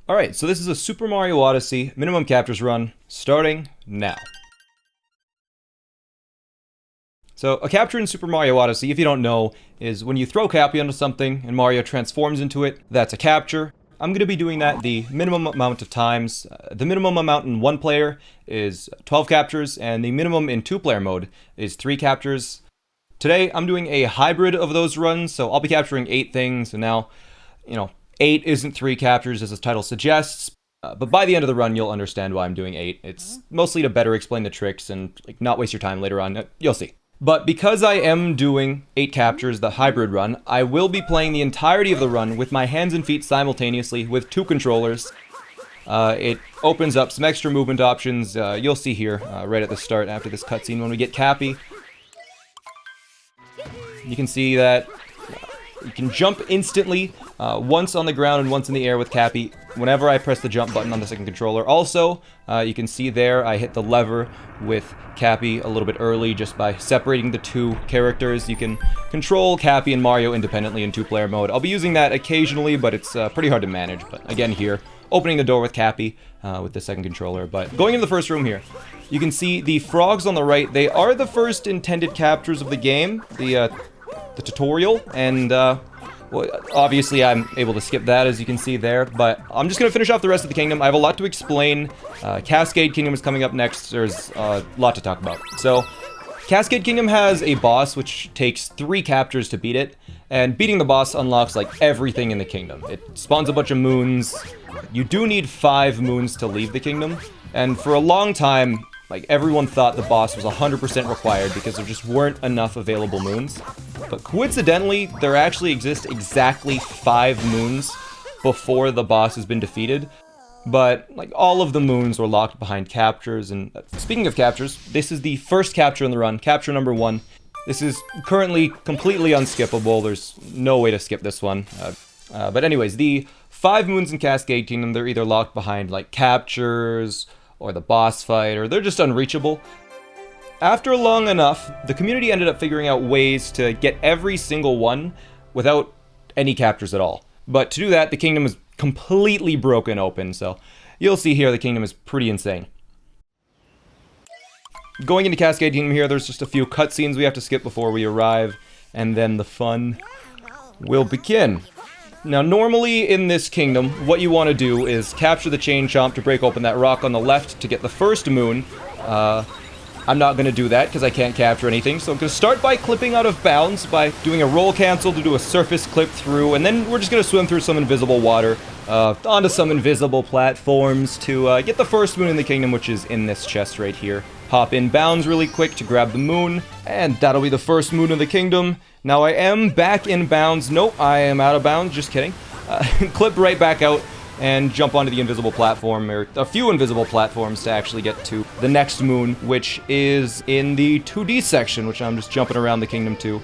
Alright, so this is a Super Mario Odyssey minimum captures run, starting now. So, a capture in Super Mario Odyssey, if you don't know, is when you throw Cappy onto something and Mario transforms into it, that's a capture. I'm going to be doing that the minimum amount of times. The minimum amount in one player is 12 captures, and the minimum in two-player mode is 3 captures. Today, I'm doing a hybrid of those runs, so I'll be capturing 8 things, and now, 8 isn't 3 captures as the title suggests, but by the end of the run, you'll understand why I'm doing 8. It's mostly to better explain the tricks and not waste your time later on. You'll see. But because I am doing 8 captures, the hybrid run, I will be playing the entirety of the run with my hands and feet simultaneously with 2 controllers. It opens up some extra movement options. You'll see here right at the start after this cutscene when we get Cappy. You can see that you can jump instantly, once on the ground and once in the air with Cappy, whenever I press the jump button on the second controller. Also, you can see there I hit the lever with Cappy a little bit early just by separating the 2 characters. You can control Cappy and Mario independently in 2-player mode. I'll be using that occasionally, but it's pretty hard to manage. But again here, opening the door with Cappy with the second controller. But going into the first room here, you can see the frogs on the right. They are the first intended captures of the game, the tutorial, and well, obviously I'm able to skip that, as you can see there, but I'm just going to finish off the rest of the kingdom. I have a lot to explain. Cascade Kingdom is coming up next. There's a lot to talk about. So, Cascade Kingdom has a boss which takes 3 captures to beat it, and beating the boss unlocks like everything in the kingdom. It spawns a bunch of moons. You do need 5 moons to leave the kingdom, and for a long time, everyone thought the boss was 100% required because there just weren't enough available moons. But coincidentally, there actually exist exactly 5 moons before the boss has been defeated. But, all of the moons were locked behind captures, and speaking of captures, this is the first capture in the run, capture number 1. This is currently completely unskippable. There's no way to skip this one. But anyways, the 5 moons in Cascade Kingdom, they're either locked behind, captures, or the boss fight, or they're just unreachable. After long enough, the community ended up figuring out ways to get every single one without any captures at all. But to do that, the kingdom is completely broken open, so you'll see here the kingdom is pretty insane. Going into Cascade Kingdom here, there's just a few cutscenes we have to skip before we arrive, and then the fun will begin. Now, normally in this kingdom, what you want to do is capture the chain chomp to break open that rock on the left to get the first moon. I'm not going to do that because I can't capture anything, so I'm going to start by clipping out of bounds by doing a roll cancel to do a surface clip through, and then we're just going to swim through some invisible water, onto some invisible platforms to get the first moon in the kingdom, which is in this chest right here. Hop in bounds really quick to grab the moon, and that'll be the first moon in the kingdom. Now I am back in bounds. Nope, I am out of bounds, just kidding. Clip right back out and jump onto the invisible platform, or a few invisible platforms to actually get to the next moon, which is in the 2D section, which I'm just jumping around the kingdom to.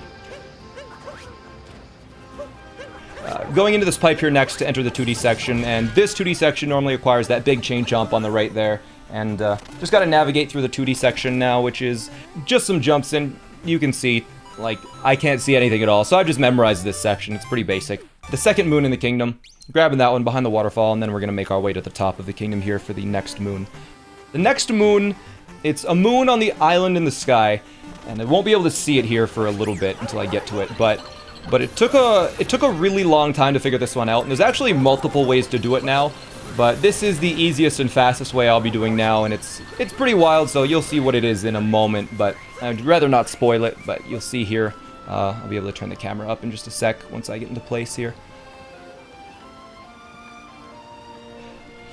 Going into this pipe here next to enter the 2D section, and this 2D section normally requires that big chain jump on the right there, and just gotta navigate through the 2D section now, which is just some jumps, and you can see, I can't see anything at all, so I've just memorized this section. It's pretty basic. The second moon in the kingdom, grabbing that one behind the waterfall, and then we're going to make our way to the top of the kingdom here for the next moon. The next moon, it's a moon on the island in the sky, and I won't be able to see it here for a little bit until I get to it, but it took a really long time to figure this one out, and there's actually multiple ways to do it now, but this is the easiest and fastest way I'll be doing now, and it's pretty wild, so you'll see what it is in a moment, but I'd rather not spoil it, but you'll see here. I'll be able to turn the camera up in just a sec once I get into place here.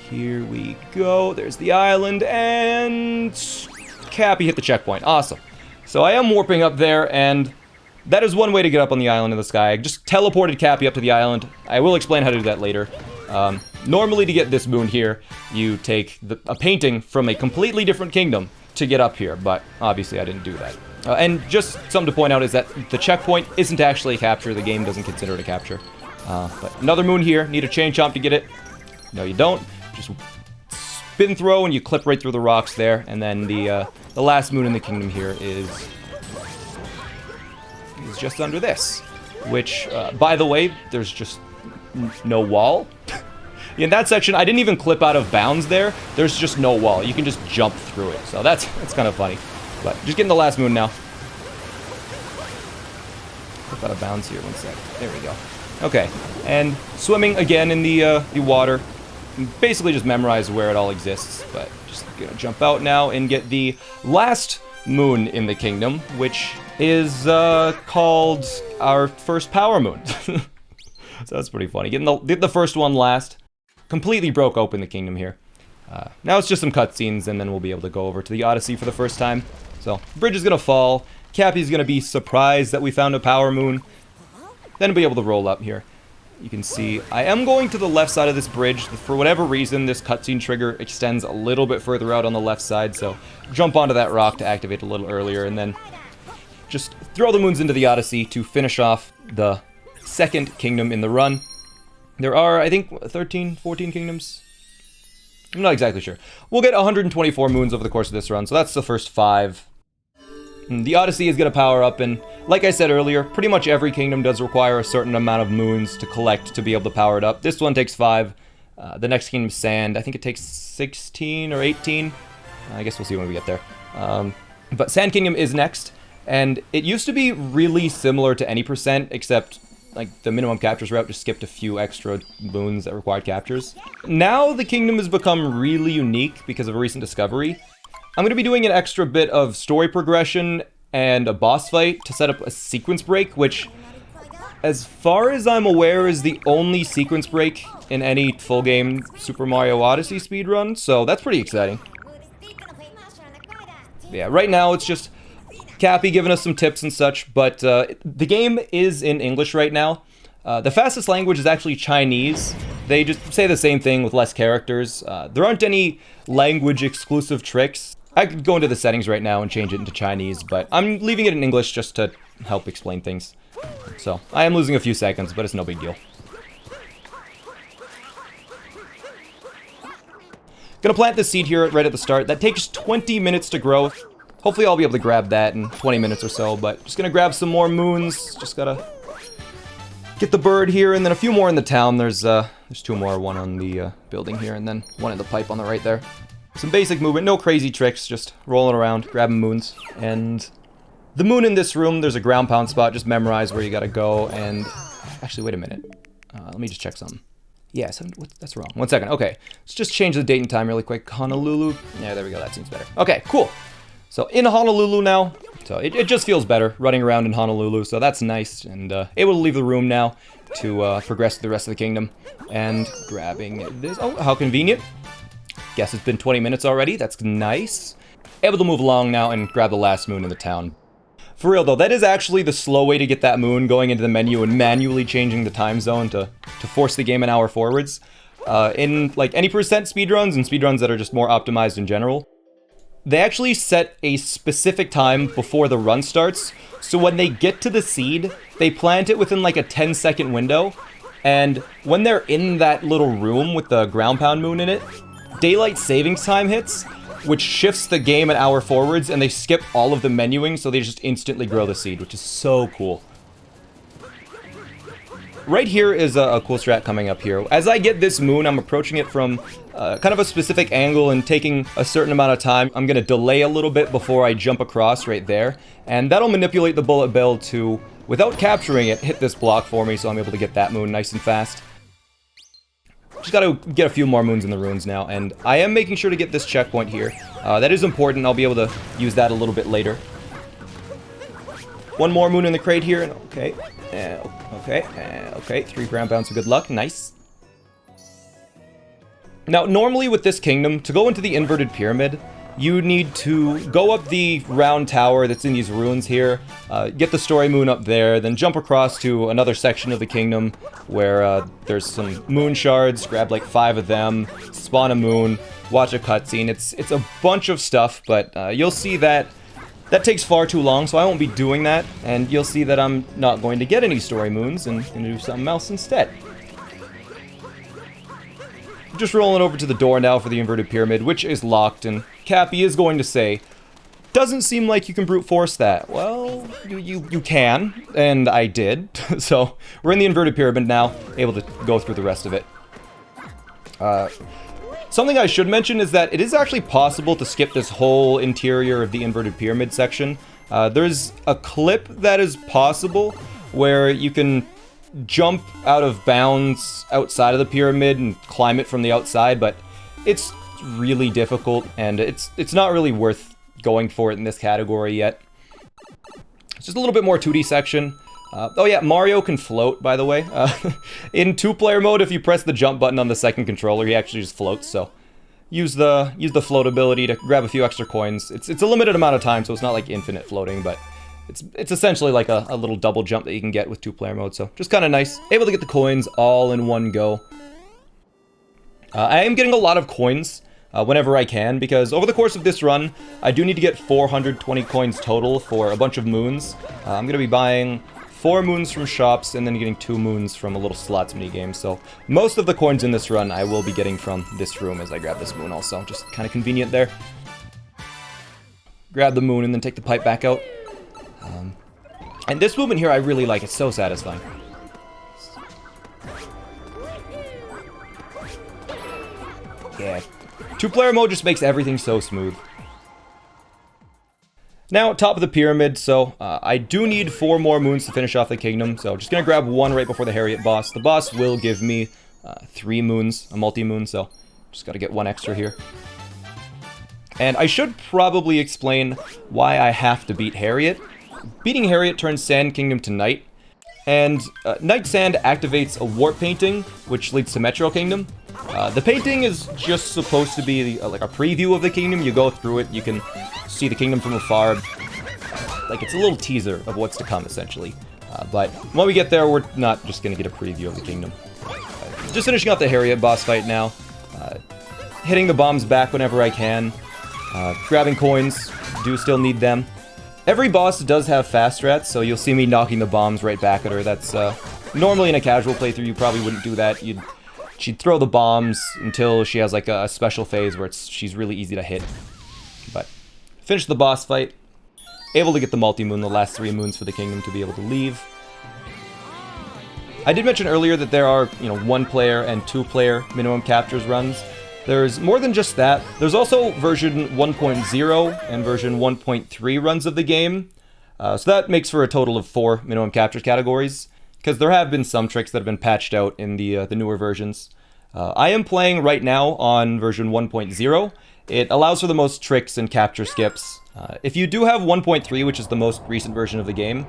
Here we go. There's the island, and Cappy hit the checkpoint. Awesome. So I am warping up there, and that is one way to get up on the island in the sky. I just teleported Cappy up to the island. I will explain how to do that later. Normally to get this moon here, you take a painting from a completely different kingdom to get up here, but obviously I didn't do that. And just something to point out is that the checkpoint isn't actually a capture. The game doesn't consider it a capture. But another moon here. Need a chain chomp to get it. No, you don't. Just spin throw and you clip right through the rocks there. And then the last moon in the kingdom here is just under this. Which, by the way, there's just no wall. In that section, I didn't even clip out of bounds there. There's just no wall. You can just jump through it. So that's kind of funny. But just getting the last moon now. Clip out of bounds here, 1 sec. There we go. Okay, and swimming again in the water. Basically just memorize where it all exists. But just gonna jump out now and get the last moon in the kingdom, which is called our first power moon. So that's pretty funny. Getting the first one last. Completely broke open the kingdom here. Now it's just some cutscenes, and then we'll be able to go over to the Odyssey for the first time. So, bridge is gonna fall. Cappy's gonna be surprised that we found a power moon. Then we'll be able to roll up here. You can see I am going to the left side of this bridge. For whatever reason, this cutscene trigger extends a little bit further out on the left side, so jump onto that rock to activate a little earlier, and then just throw the moons into the Odyssey to finish off the second kingdom in the run. There are, I think, 13, 14 kingdoms? I'm not exactly sure. We'll get 124 moons over the course of this run, so that's the first 5. And the Odyssey is going to power up, and like I said earlier, pretty much every kingdom does require a certain amount of moons to collect to be able to power it up. This one takes 5. The next kingdom, Sand, I think it takes 16 or 18. I guess we'll see when we get there. But Sand Kingdom is next, and it used to be really similar to any percent, except like the minimum captures route just skipped a few extra moons that required captures. Now the kingdom has become really unique because of a recent discovery. I'm going to be doing an extra bit of story progression and a boss fight to set up a sequence break, which, as far as I'm aware, is the only sequence break in any full game Super Mario Odyssey speedrun, so that's pretty exciting. Yeah, right now it's just Cappy giving us some tips and such, but the game is in English right now. The fastest language is actually Chinese. They just say the same thing with less characters. There aren't any language-exclusive tricks. I could go into the settings right now and change it into Chinese, but I'm leaving it in English just to help explain things. So, I am losing a few seconds, but it's no big deal. Gonna plant the seed here right at the start. That takes 20 minutes to grow. Hopefully I'll be able to grab that in 20 minutes or so, but just gonna grab some more moons. Just gotta get the bird here, and then a few more in the town. There's 2 more, one on the building here, and then one in the pipe on the right there. Some basic movement, no crazy tricks, just rolling around, grabbing moons. And the moon in this room, there's a ground pound spot, just memorize where you gotta go, and... Actually, wait a minute. Let me just check something. Yeah, that's wrong. 1 second, okay. Let's just change the date and time really quick. Honolulu. Yeah, there we go, that seems better. Okay, cool. So, in Honolulu now. So, it just feels better running around in Honolulu, so that's nice. And able to leave the room now to progress to the rest of the kingdom. And grabbing this. Oh, how convenient. Guess it's been 20 minutes already. That's nice. Able to move along now and grab the last moon in the town. For real though, that is actually the slow way to get that moon, going into the menu and manually changing the time zone to force the game an hour forwards. In like any percent speedruns and speedruns that are just more optimized in general, they actually set a specific time before the run starts. So when they get to the seed, they plant it within like a 10-second window. And when they're in that little room with the ground pound moon in it, daylight savings time hits, which shifts the game an hour forwards, and they skip all of the menuing, so they just instantly grow the seed, which is so cool. Right here is a cool strat coming up here. As I get this moon, I'm approaching it from kind of a specific angle and taking a certain amount of time. I'm going to delay a little bit before I jump across right there, and that'll manipulate the bullet bill to, without capturing it, hit this block for me, so I'm able to get that moon nice and fast. Just gotta get a few more moons in the ruins now, and I am making sure to get this checkpoint here. That is important. I'll be able to use that a little bit later. One more moon in the crate here, and okay. Okay, 3 ground pounds of good luck, nice. Now, normally with this kingdom, to go into the inverted pyramid, you need to go up the round tower that's in these ruins here, get the story moon up there, then jump across to another section of the kingdom where there's some moon shards, grab like 5 of them, spawn a moon, watch a cutscene. It's a bunch of stuff, but you'll see that takes far too long, so I won't be doing that, and you'll see that I'm not going to get any story moons and do something else instead. Just rolling over to the door now for the inverted pyramid, which is locked, and Cappy is going to say, doesn't seem like you can brute force that. Well, you can, and I did. So, we're in the inverted pyramid now, able to go through the rest of it. Something I should mention is that it is actually possible to skip this whole interior of the inverted pyramid section. There's a clip that is possible where you can jump out of bounds outside of the pyramid and climb it from the outside, but it's really difficult, and it's not really worth going for it in this category yet. It's just a little bit more 2D section. Oh yeah, Mario can float, by the way. In 2-player mode, if you press the jump button on the second controller, he actually just floats, so use the float ability to grab a few extra coins. It's a limited amount of time, so it's not like infinite floating, but it's essentially like a little double jump that you can get with 2-player mode, so just kind of nice. Able to get the coins all in one go. I am getting a lot of coins whenever I can, because over the course of this run, I do need to get 420 coins total for a bunch of moons. I'm going to be buying 4 moons from shops, and then getting 2 moons from a little slots minigame. So most of the coins in this run I will be getting from this room as I grab this moon also. Just kind of convenient there. Grab the moon and then take the pipe back out. And this movement here I really like. It's so satisfying. Yeah. 2-player mode just makes everything so smooth. Now, top of the pyramid, so I do need 4 more moons to finish off the kingdom, so just gonna grab 1 right before the Harriet boss. The boss will give me 3 moons, a multi-moon, so just gotta get 1 extra here. And I should probably explain why I have to beat Harriet. Beating Harriet turns Sand Kingdom to Night, and Night Sand activates a warp painting, which leads to Metro Kingdom. The painting is just supposed to be like a preview of the kingdom. You go through it, you can see the kingdom from afar. Like, it's a little teaser of what's to come, essentially. But when we get there, we're not just going to get a preview of the kingdom. Just finishing off the Harriet boss fight now. Hitting the bombs back whenever I can. Grabbing coins. Do still need them. Every boss does have fast strats, so you'll see me knocking the bombs right back at her. That's normally in a casual playthrough, you probably wouldn't do that. She'd throw the bombs until she has like a special phase where she's really easy to hit. But finish the boss fight. Able to get the multi-moon, the last 3 moons for the kingdom to be able to leave. I did mention earlier that there are, 1-player and 2-player minimum captures runs. There's more than just that. There's also version 1.0 and version 1.3 runs of the game. So that makes for a total of 4 minimum captures categories, because there have been some tricks that have been patched out in the newer versions. I am playing right now on version 1.0. It allows for the most tricks and capture skips. If you do have 1.3, which is the most recent version of the game,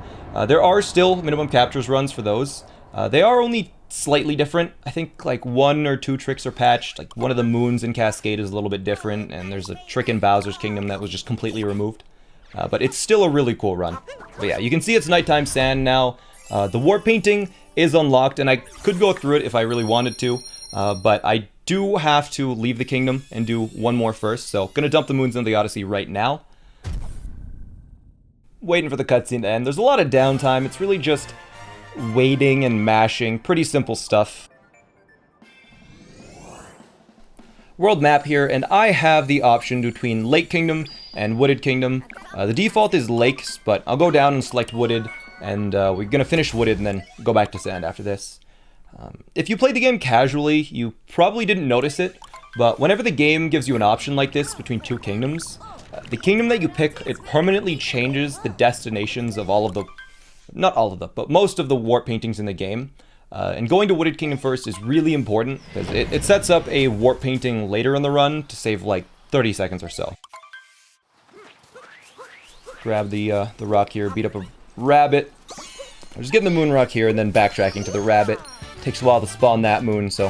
there are still minimum captures runs for those. They are only slightly different. I think like 1 or 2 tricks are patched. Like one of the moons in Cascade is a little bit different, and there's a trick in Bowser's Kingdom that was just completely removed. But it's still a really cool run. But yeah, you can see it's nighttime sand now. The warp painting is unlocked, and I could go through it if I really wanted to, but I do have to leave the kingdom and do 1 more first, so gonna dump the moons into the Odyssey right now. Waiting for the cutscene to end. There's a lot of downtime. It's really just waiting and mashing. Pretty simple stuff. World map here, and I have the option between Lake Kingdom and Wooded Kingdom. The default is Lakes, but I'll go down and select Wooded, and we're gonna finish Wooded and then go back to Sand after this. If you played the game casually, you probably didn't notice it, but whenever the game gives you an option like this between 2 kingdoms, the kingdom that you pick, it permanently changes the destinations of all of the, not all of them, but most of the warp paintings in the game. And going to Wooded Kingdom first is really important, because it sets up a warp painting later in the run to save like 30 seconds or so. Grab the rock here, beat up a rabbit. I'm just getting the moon rock here and then backtracking to the rabbit. Takes a while to spawn that moon, so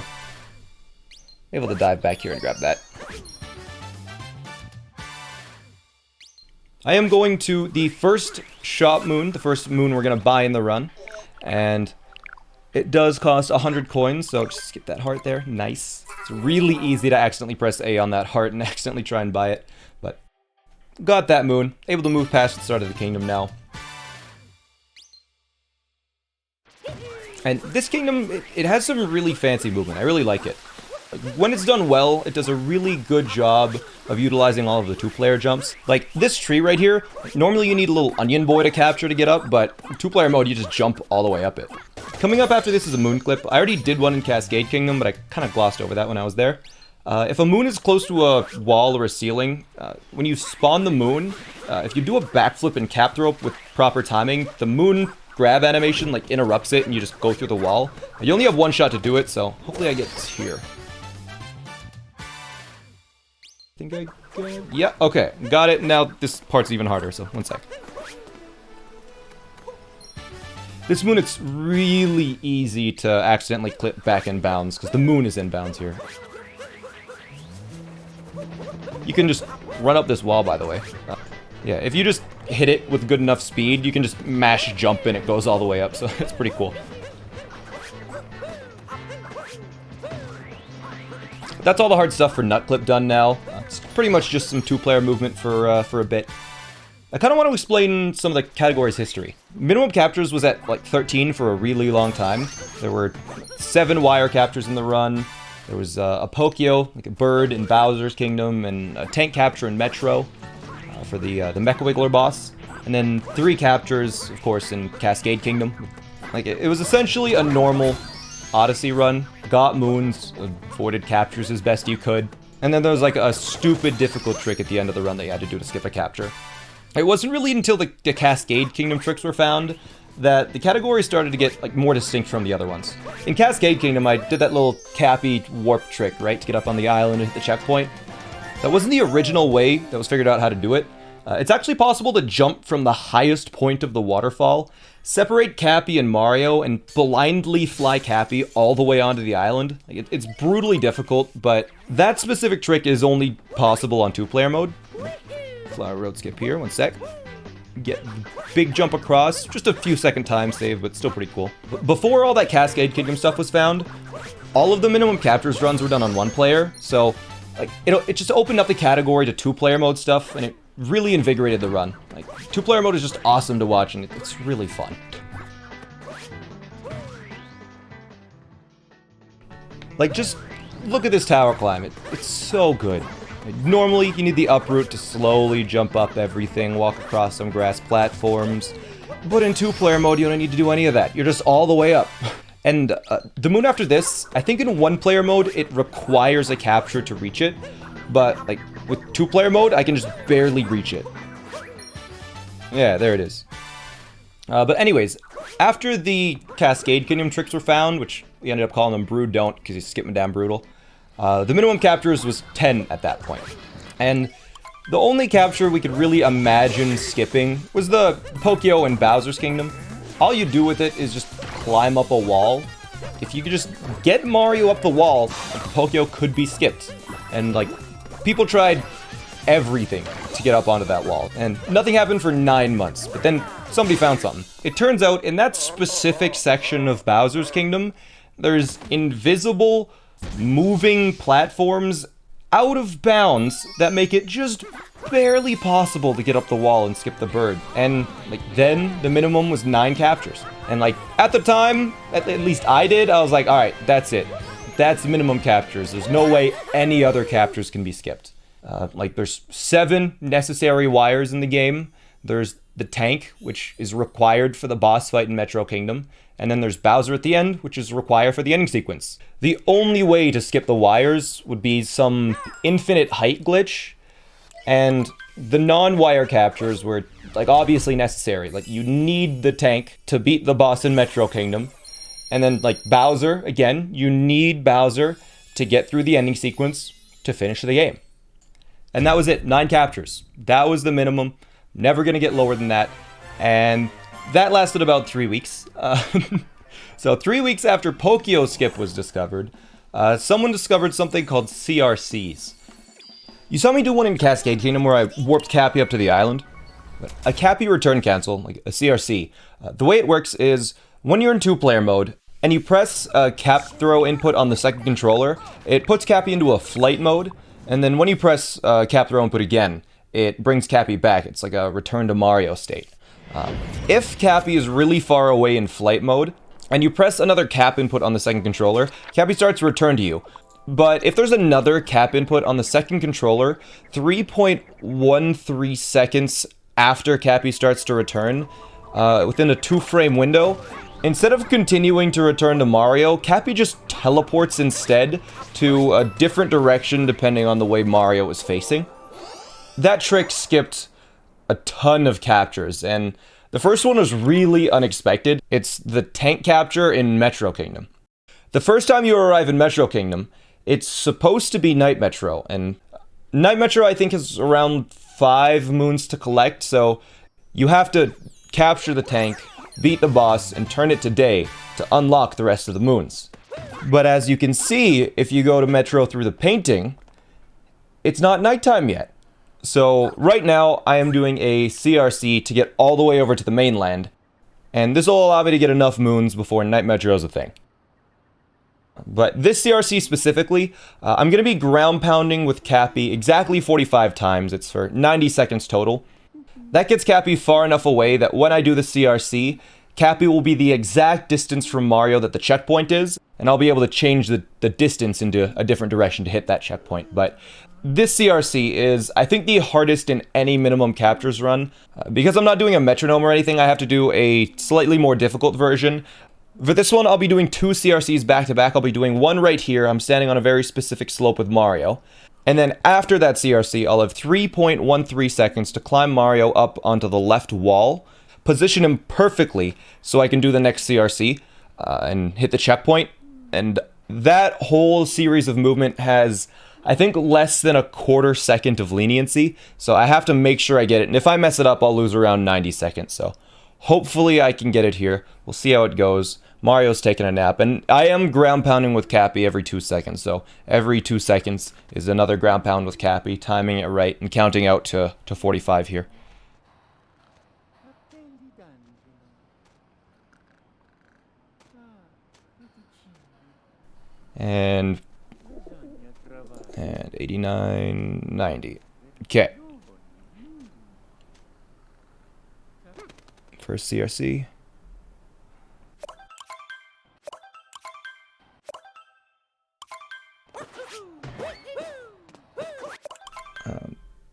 able to dive back here and grab that. I am going to the first shop moon, the first moon we're going to buy in the run, and it does cost 100 coins, so just skip that heart there. Nice. It's really easy to accidentally press A on that heart and accidentally try and buy it, but got that moon. Able to move past the start of the kingdom now. And this kingdom, it has some really fancy movement. I really like it. When it's done well, it does a really good job of utilizing all of the 2-player jumps. Like this tree right here, normally you need a little onion boy to capture to get up, but 2-player mode, you just jump all the way up it. Coming up after this is a moon clip. I already did one in Cascade Kingdom, but I kind of glossed over that when I was there. If a moon is close to a wall or a ceiling, when you spawn the moon, if you do a backflip and cap throw with proper timing, the moon grab animation like interrupts it and you just go through the wall. You only have one shot to do it, so hopefully I get here. Think I go? Yeah, okay, got it. Now this part's even harder, so one sec. This moon, it's really easy to accidentally clip back in bounds because the moon is in bounds here. You can just run up this wall, by the way. Yeah, if you just hit it with good enough speed, you can just mash jump and it goes all the way up, so it's pretty cool. That's all the hard stuff for Nut Clip done now. It's pretty much just some two-player movement for a bit. I kind of want to explain some of the category's history. Minimum captures was at like 13 for a really long time. There were 7 wire captures in the run. There was a Pokio, like a bird in Bowser's Kingdom, and a tank capture in Metro for the Mecha Wiggler boss. And then 3 captures, of course, in Cascade Kingdom. Like, it was essentially a normal Odyssey run. Got moons, avoided captures as best you could. And then there was like a stupid difficult trick at the end of the run that you had to do to skip a capture. It wasn't really until the Cascade Kingdom tricks were found that the category started to get like more distinct from the other ones. In Cascade Kingdom, I did that little Cappy warp trick, right, to get up on the island and hit the checkpoint. That wasn't the original way that was figured out how to do it. It's actually possible to jump from the highest point of the waterfall, separate Cappy and Mario, and blindly fly Cappy all the way onto the island. Like, it's brutally difficult, but that specific trick is only possible on 2-player mode. Flower road skip here, one sec. Get big jump across, just a few second time save, but still pretty cool. Before all that Cascade Kingdom stuff was found, all of the minimum captures runs were done on 1 player, so like it just opened up the category to 2-player mode stuff, and it really invigorated the run. Like, 2-player mode is just awesome to watch, and it's really fun. Like, just look at this tower climb. It's so good. Normally, you need the uproot to slowly jump up everything, walk across some grass platforms. But in 2-player mode, you don't need to do any of that. You're just all the way up. And the moon after this, I think in 1-player mode, it requires a capture to reach it. But, like, with 2-player mode, I can just barely reach it. Yeah, there it is. But anyways, after the Cascade Kingdom tricks were found, which we ended up calling them Brood Don't, because he's skipping down Brutal, the minimum captures was 10 at that point. And the only capture we could really imagine skipping was the Pokio in Bowser's Kingdom. All you do with it is just climb up a wall. If you could just get Mario up the wall, Pokio could be skipped. And, like, people tried everything to get up onto that wall, and nothing happened for 9 months, but then somebody found something. It turns out, in that specific section of Bowser's Kingdom, there's invisible moving platforms out of bounds that make it just barely possible to get up the wall and skip the bird. And like then the minimum was 9 captures. And like at the time, at least I did, I was like, all right, that's it. That's minimum captures. There's no way any other captures can be skipped. Like there's 7 necessary wires in the game. There's the tank, which is required for the boss fight in Metro Kingdom. And then there's Bowser at the end, which is required for the ending sequence. The only way to skip the wires would be some infinite height glitch. And the non-wire captures were, like, obviously necessary. Like, you need the tank to beat the boss in Metro Kingdom. And then, like, Bowser, again, you need Bowser to get through the ending sequence to finish the game. And that was it, 9 captures. That was the minimum. Never gonna get lower than that. And that lasted about 3 weeks. So 3 weeks after Pokio Skip was discovered, someone discovered something called CRCs. You saw me do one in Cascade Kingdom where I warped Cappy up to the island. A Cappy return cancel, like a CRC, the way it works is when you're in 2-player mode and you press a cap throw input on the second controller, it puts Cappy into a flight mode, and then when you press cap throw input again, it brings Cappy back. It's like a return to Mario state. If Cappy is really far away in flight mode, and you press another cap input on the second controller, Cappy starts to return to you. But if there's another cap input on the second controller, 3.13 seconds after Cappy starts to return, within a 2-frame window, Instead of continuing to return to Mario, Cappy just teleports instead to a different direction depending on the way Mario is facing. That trick skipped a ton of captures, and the first one was really unexpected. It's the tank capture in Metro Kingdom. The first time you arrive in Metro Kingdom, it's supposed to be Night Metro, and Night Metro I think is around 5 moons to collect, so you have to capture the tank, beat the boss, and turn it to day to unlock the rest of the moons. But as you can see, if you go to Metro through the painting, it's not nighttime yet. So right now, I am doing a CRC to get all the way over to the mainland, and this will allow me to get enough moons before Night Metro is a thing. But this CRC specifically, I'm going to be ground pounding with Cappy exactly 45 times. It's for 90 seconds total. That gets Cappy far enough away that when I do the CRC, Cappy will be the exact distance from Mario that the checkpoint is, and I'll be able to change the distance into a different direction to hit that checkpoint. But this CRC is, I think, the hardest in any minimum captures run. Because I'm not doing a metronome or anything, I have to do a slightly more difficult version. For this one, I'll be doing 2 CRCs back to back. I'll be doing one right here. I'm standing on a very specific slope with Mario. And then after that CRC, I'll have 3.13 seconds to climb Mario up onto the left wall, position him perfectly so I can do the next CRC and hit the checkpoint. And that whole series of movement has, I think, less than a quarter second of leniency, so I have to make sure I get it. And if I mess it up, I'll lose around 90 seconds, so hopefully I can get it here. We'll see how it goes. Mario's taking a nap, and I am ground pounding with Cappy every 2 seconds, so every 2 seconds is another ground pound with Cappy, timing it right and counting out to 45 here. And 89, 90. Okay. First CRC.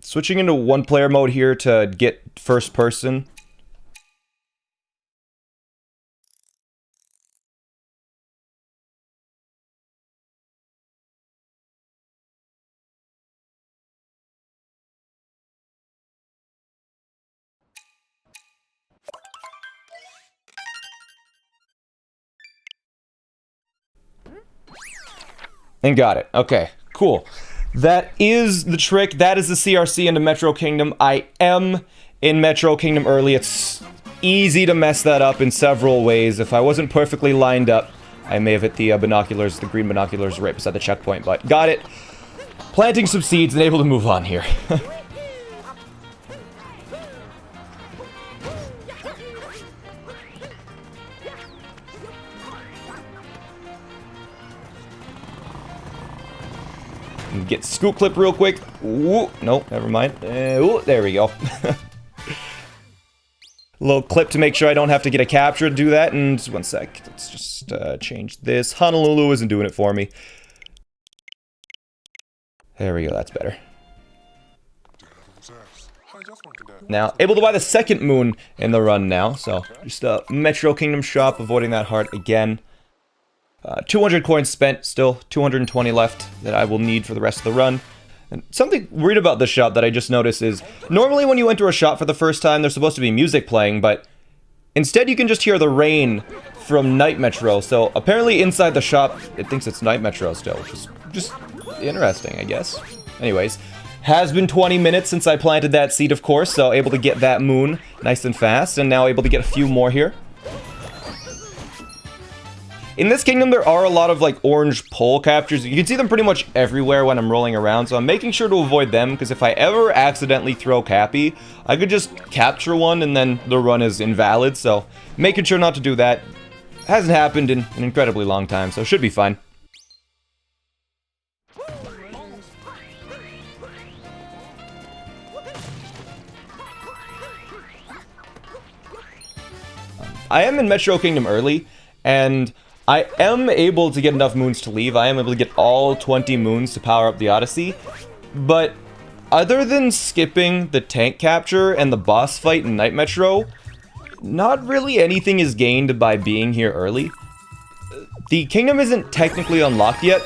Switching into one-player mode here to get first person. And got it. Okay, cool. That is the trick. That is the CRC into Metro Kingdom. I am in Metro Kingdom early. It's easy to mess that up in several ways. If I wasn't perfectly lined up, I may have hit the binoculars, the green binoculars right beside the checkpoint, but got it. Planting some seeds and able to move on here. Get scoop clip real quick. Ooh, no, never mind. Ooh, there we go. Little clip to make sure I don't have to get a capture to do that. And 1 sec. Let's just change this. Honolulu isn't doing it for me. There we go. That's better. Now, able to buy the second moon in the run now. So, just a Metro Kingdom shop, avoiding that heart again. 200 coins spent, still 220 left that I will need for the rest of the run. And something weird about this shop that I just noticed is, normally when you enter a shop for the first time, there's supposed to be music playing, but instead you can just hear the rain from Night Metro, so apparently inside the shop, it thinks it's Night Metro still, which is just interesting, I guess. Anyways, has been 20 minutes since I planted that seed, of course, so able to get that moon nice and fast, and now able to get a few more here. In this kingdom, there are a lot of, like, orange pole captures. You can see them pretty much everywhere when I'm rolling around, so I'm making sure to avoid them, because if I ever accidentally throw Cappy, I could just capture one and then the run is invalid, so making sure not to do that. Hasn't happened in an incredibly long time, so should be fine. I am in Metro Kingdom early, and I am able to get enough moons to leave. I am able to get all 20 moons to power up the Odyssey. But other than skipping the tank capture and the boss fight in Night Metro, not really anything is gained by being here early. The kingdom isn't technically unlocked yet,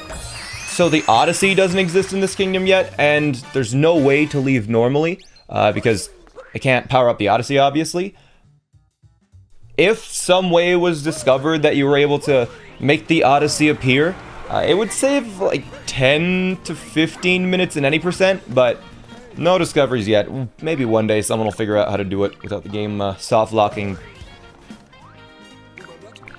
so the Odyssey doesn't exist in this kingdom yet, and there's no way to leave normally, because I can't power up the Odyssey, obviously. If some way was discovered that you were able to make the Odyssey appear, it would save like 10 to 15 minutes in any percent, but no discoveries yet. Maybe one day someone will figure out how to do it without the game soft locking.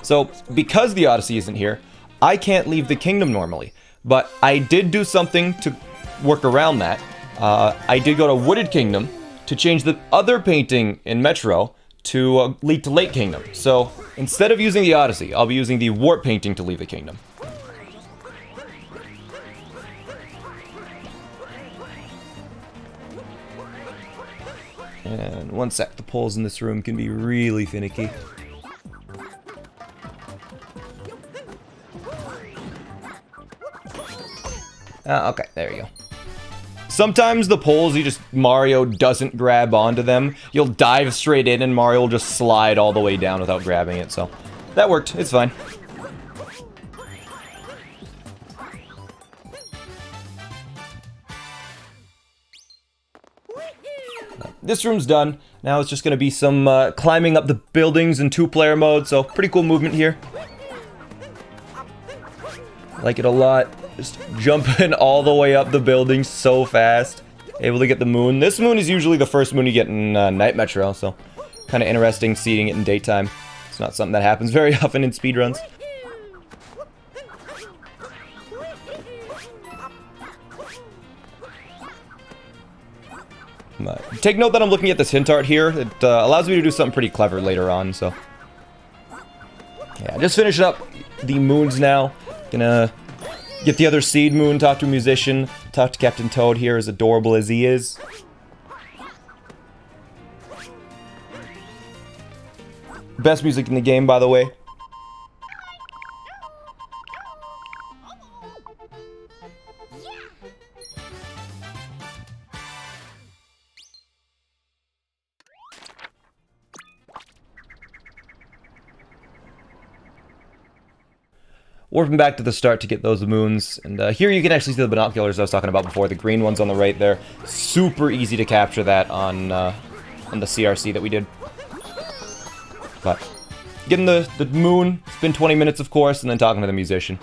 So, because the Odyssey isn't here, I can't leave the kingdom normally. But I did do something to work around that. I did go to Wooded Kingdom to change the other painting in Metro to lead to Lake Kingdom. So, instead of using the Odyssey, I'll be using the Warp painting to leave the kingdom. And one sec, the poles in this room can be really finicky. Okay, there you go. Sometimes the poles, Mario doesn't grab onto them. You'll dive straight in and Mario will just slide all the way down without grabbing it, so that worked, it's fine. This room's done. Now it's just gonna be some climbing up the buildings in 2-player mode, so pretty cool movement here. Like it a lot. Just jumping all the way up the building so fast. Able to get the moon. This moon is usually the first moon you get in Night Metro, so kind of interesting seeing it in daytime. It's not something that happens very often in speedruns. Take note that I'm looking at this hint art here. It allows me to do something pretty clever later on, so... Yeah, just finish up the moons now. Gonna get the other seed moon, talk to a musician, talk to Captain Toad here, as adorable as he is. Best music in the game, by the way. Warping back to the start to get those moons, and here you can actually see the binoculars I was talking about before, the green ones on the right there. Super easy to capture that on the CRC that we did. But, getting the moon, it's been 20 minutes of course, and then talking to the musician.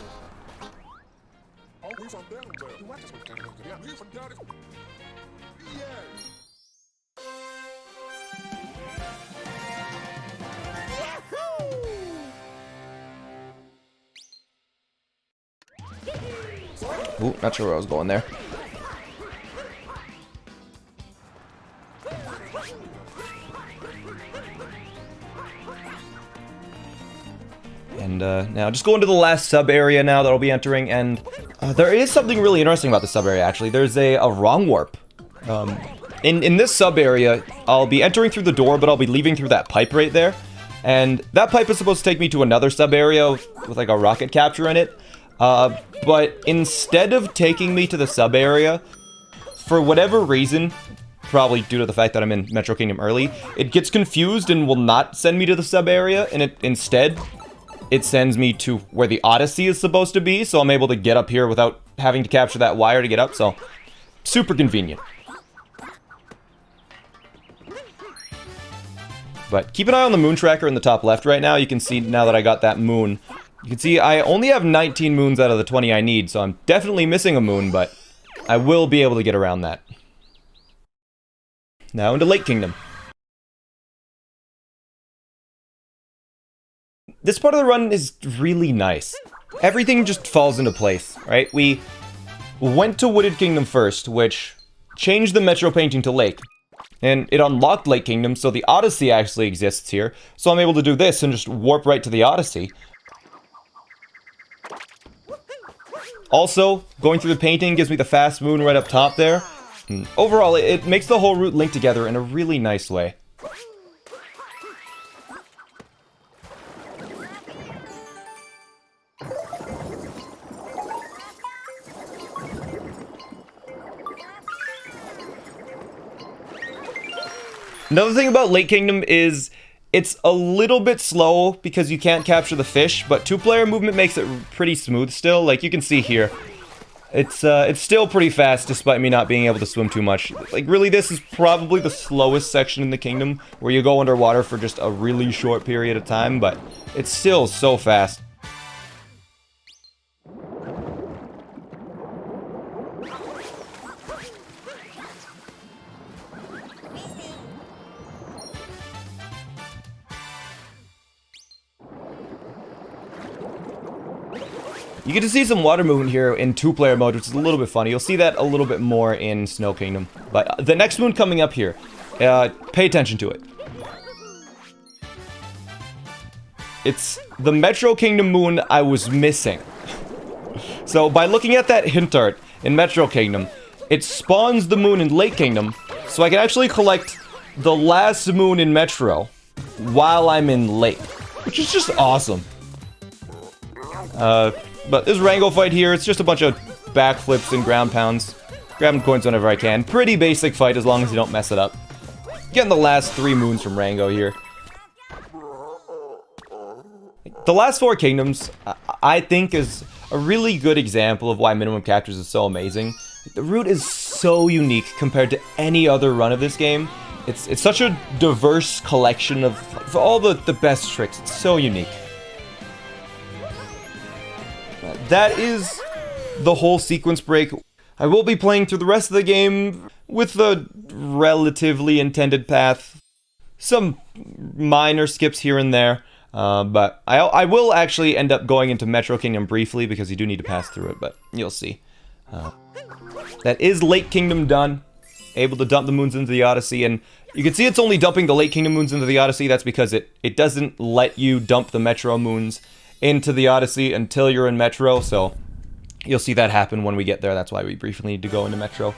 Ooh, not sure where I was going there. And now just go into the last sub area now that I'll be entering, and there is something really interesting about the sub area actually. There's a wrong warp. In this sub area, I'll be entering through the door, but I'll be leaving through that pipe right there. And that pipe is supposed to take me to another sub area with like a rocket capture in it. But instead of taking me to the sub area, for whatever reason, probably due to the fact that I'm in Metro Kingdom early, it gets confused and will not send me to the sub area, and instead it sends me to where the Odyssey is supposed to be, so I'm able to get up here without having to capture that wire to get up, so super convenient. But keep an eye on the moon tracker in the top left right now. You can see now that I got that moon. You can see I only have 19 moons out of the 20 I need, so I'm definitely missing a moon, but I will be able to get around that. Now into Lake Kingdom. This part of the run is really nice. Everything just falls into place, right? We went to Wooded Kingdom first, which changed the Metro painting to Lake. And it unlocked Lake Kingdom, so the Odyssey actually exists here. So I'm able to do this and just warp right to the Odyssey. Also, going through the painting gives me the fast moon right up top there. And overall, it makes the whole route link together in a really nice way. Another thing about Lake Kingdom is It's a little bit slow because you can't capture the fish, but two-player movement makes it pretty smooth still. Like you can see here, it's still pretty fast despite me not being able to swim too much. Like really, this is probably the slowest section in the kingdom where you go underwater for just a really short period of time, but it's still so fast. You get to see some water movement here in two-player mode, which is a little bit funny. You'll see that a little bit more in Snow Kingdom. But the next moon coming up here, pay attention to it. It's the Metro Kingdom moon I was missing. So by looking at that hint art in Metro Kingdom, it spawns the moon in Lake Kingdom, so I can actually collect the last moon in Metro while I'm in Lake, which is just awesome. But this Rango fight here, it's just a bunch of backflips and ground pounds. Grabbing coins whenever I can. Pretty basic fight as long as you don't mess it up. Getting the last 3 moons from Rango here. The last 4 kingdoms, I think, is a really good example of why minimum captures is so amazing. The route is so unique compared to any other run of this game. It's such a diverse collection of all the best tricks. It's so unique. That is the whole sequence break. I will be playing through the rest of the game with the relatively intended path. Some minor skips here and there. But I will actually end up going into Metro Kingdom briefly because you do need to pass through it, but you'll see. That is Lake Kingdom done. Able to dump the moons into the Odyssey, and you can see it's only dumping the Lake Kingdom moons into the Odyssey. That's because it doesn't let you dump the Metro moons into the Odyssey until you're in Metro, so you'll see that happen when we get there. That's why we briefly need to go into Metro.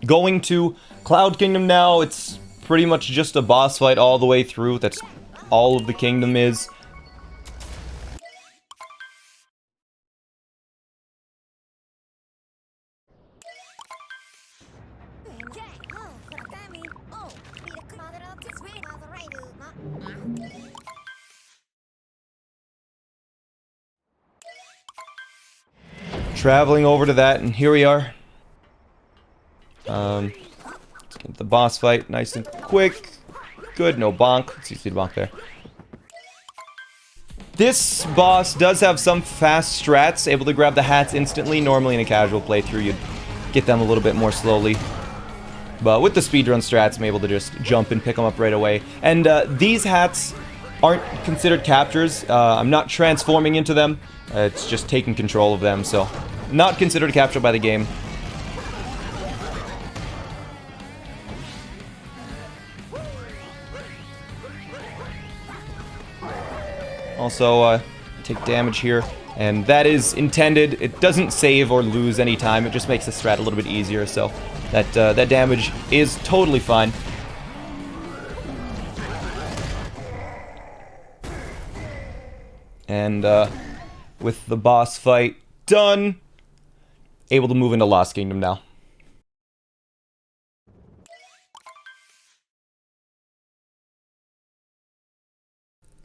Going to Cloud Kingdom now, it's pretty much just a boss fight all the way through. That's all of the kingdom is. Traveling over to that, and here we are. Let's get the boss fight nice and quick. Good, no bonk. It's easy to bonk there. This boss does have some fast strats, able to grab the hats instantly. Normally in a casual playthrough, you'd get them a little bit more slowly. But with the speedrun strats, I'm able to just jump and pick them up right away. And these hats aren't considered captures. I'm not transforming into them. It's just taking control of them, so not considered a capture by the game. Also, take damage here, and that is intended. It doesn't save or lose any time. It just makes the strat a little bit easier, so that damage is totally fine. And with the boss fight done, able to move into Lost Kingdom now.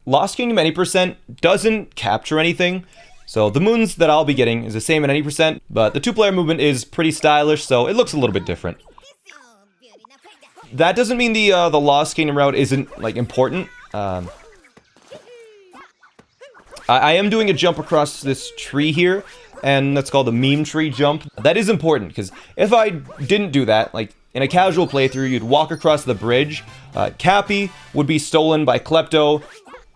Lost Kingdom any percent doesn't capture anything, so the moons that I'll be getting is the same at any percent, but the two-player movement is pretty stylish, so it looks a little bit different. That doesn't mean the Lost Kingdom route isn't like important. I am doing a jump across this tree here, and that's called the meme tree jump. That is important, because if I didn't do that, like in a casual playthrough, you'd walk across the bridge, Cappy would be stolen by Klepto.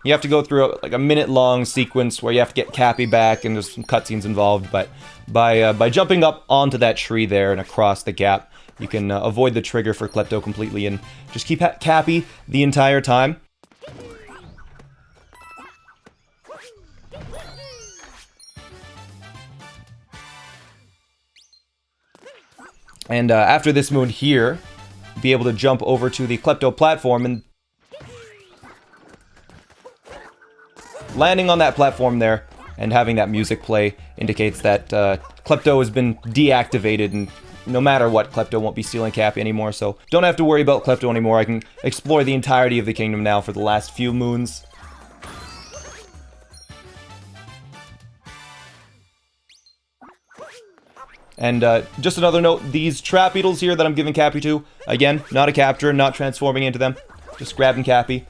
You have to go through like a minute-long sequence where you have to get Cappy back, and there's some cutscenes involved, but by jumping up onto that tree there and across the gap, you can avoid the trigger for Klepto completely and just keep Cappy the entire time. And after this moon here, be able to jump over to the Klepto platform, and landing on that platform there and having that music play indicates that Klepto has been deactivated and no matter what, Klepto won't be stealing Cappy anymore, so don't have to worry about Klepto anymore. I can explore the entirety of the kingdom now for the last few moons. And just another note, these trap beetles here that I'm giving Cappy to, again, not a capture, not transforming into them, just grabbing Cappy.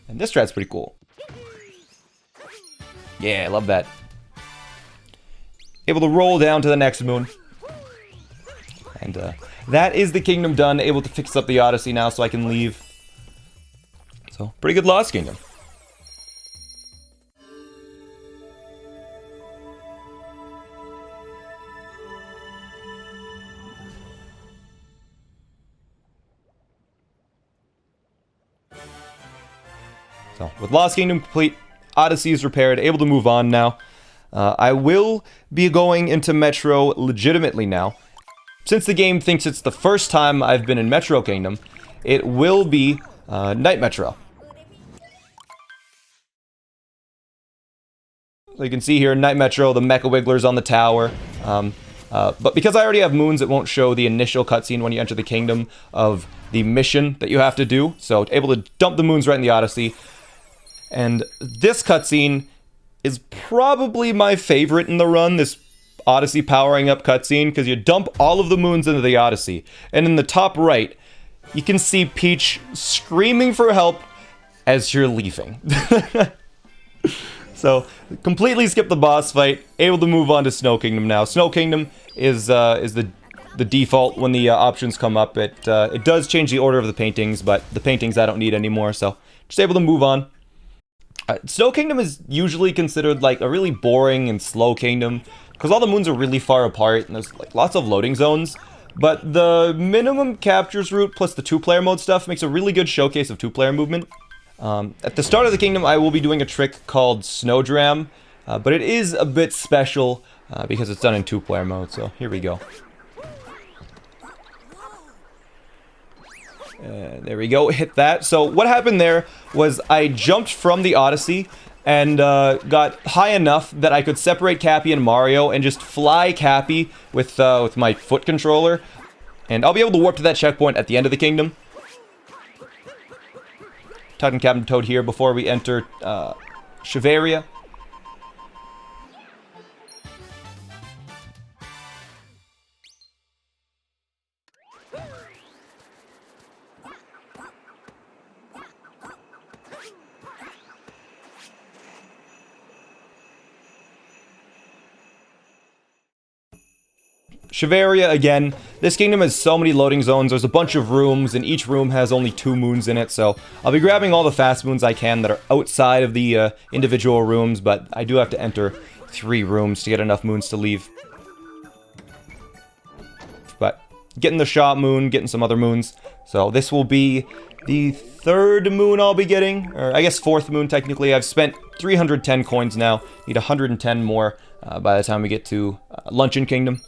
And this strat's pretty cool. Yeah, I love that. Able to roll down to the next moon. And that is the kingdom done. Able to fix up the Odyssey now so I can leave. So, pretty good Lost Kingdom. So, with Lost Kingdom complete, Odyssey is repaired, able to move on now. I will be going into Metro legitimately now. Since the game thinks it's the first time I've been in Metro Kingdom, it will be Night Metro. So you can see here, Night Metro, the Mecha Wiggler's on the tower. But because I already have moons, it won't show the initial cutscene when you enter the kingdom of the mission that you have to do. So able to dump the moons right in the Odyssey. And this cutscene is probably my favorite in the run, this Odyssey powering up cutscene, because you dump all of the moons into the Odyssey. And in the top right, you can see Peach screaming for help as you're leaving. So, completely skip the boss fight, able to move on to Snow Kingdom now. Snow Kingdom is the default when the options come up. It does change the order of the paintings, but the paintings I don't need anymore, so just able to move on. Snow Kingdom is usually considered like a really boring and slow kingdom, because all the moons are really far apart, and there's like lots of loading zones. But the minimum captures route plus the two-player mode stuff makes a really good showcase of two-player movement. At the start of the kingdom, I will be doing a trick called Snowdram, but it is a bit special because it's done in two-player mode, so here we go. There we go, hit that. So what happened there was I jumped from the Odyssey and got high enough that I could separate Cappy and Mario and just fly Cappy with my foot controller. And I'll be able to warp to that checkpoint at the end of the kingdom. Talking Captain Toad here before we enter Shiveria. Shiveria, again, this kingdom has so many loading zones. There's a bunch of rooms, and each room has only 2 moons in it, so I'll be grabbing all the fast moons I can that are outside of the individual rooms, but I do have to enter 3 rooms to get enough moons to leave. But getting the shot moon, getting some other moons. So this will be the 3rd moon I'll be getting, or I guess 4th moon technically. I've spent 310 coins now, need 110 more by the time we get to Luncheon Kingdom.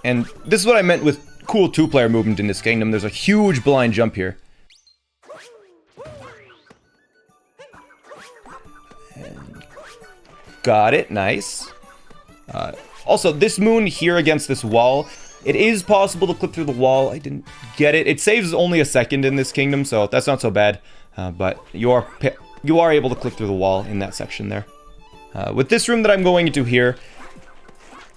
And this is what I meant with cool 2-player movement in this kingdom. There's a huge blind jump here. And got it, nice. Also, this moon here against this wall, it is possible to clip through the wall. I didn't get it. It saves only a second in this kingdom, so that's not so bad. But you are able to clip through the wall in that section there. With this room that I'm going into here,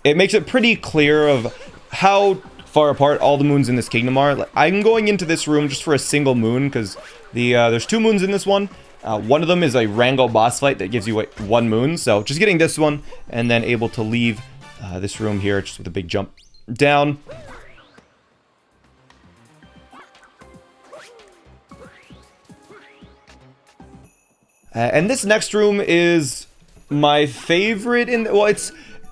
it makes it pretty clear of how far apart all the moons in this kingdom are. I'm going into this room just for a single moon, because there's 2 moons in this one. One of them is a Rango boss fight that gives you 1 moon, so just getting this one, and then able to leave this room here just with a big jump down. And this next room is my favorite in... Well,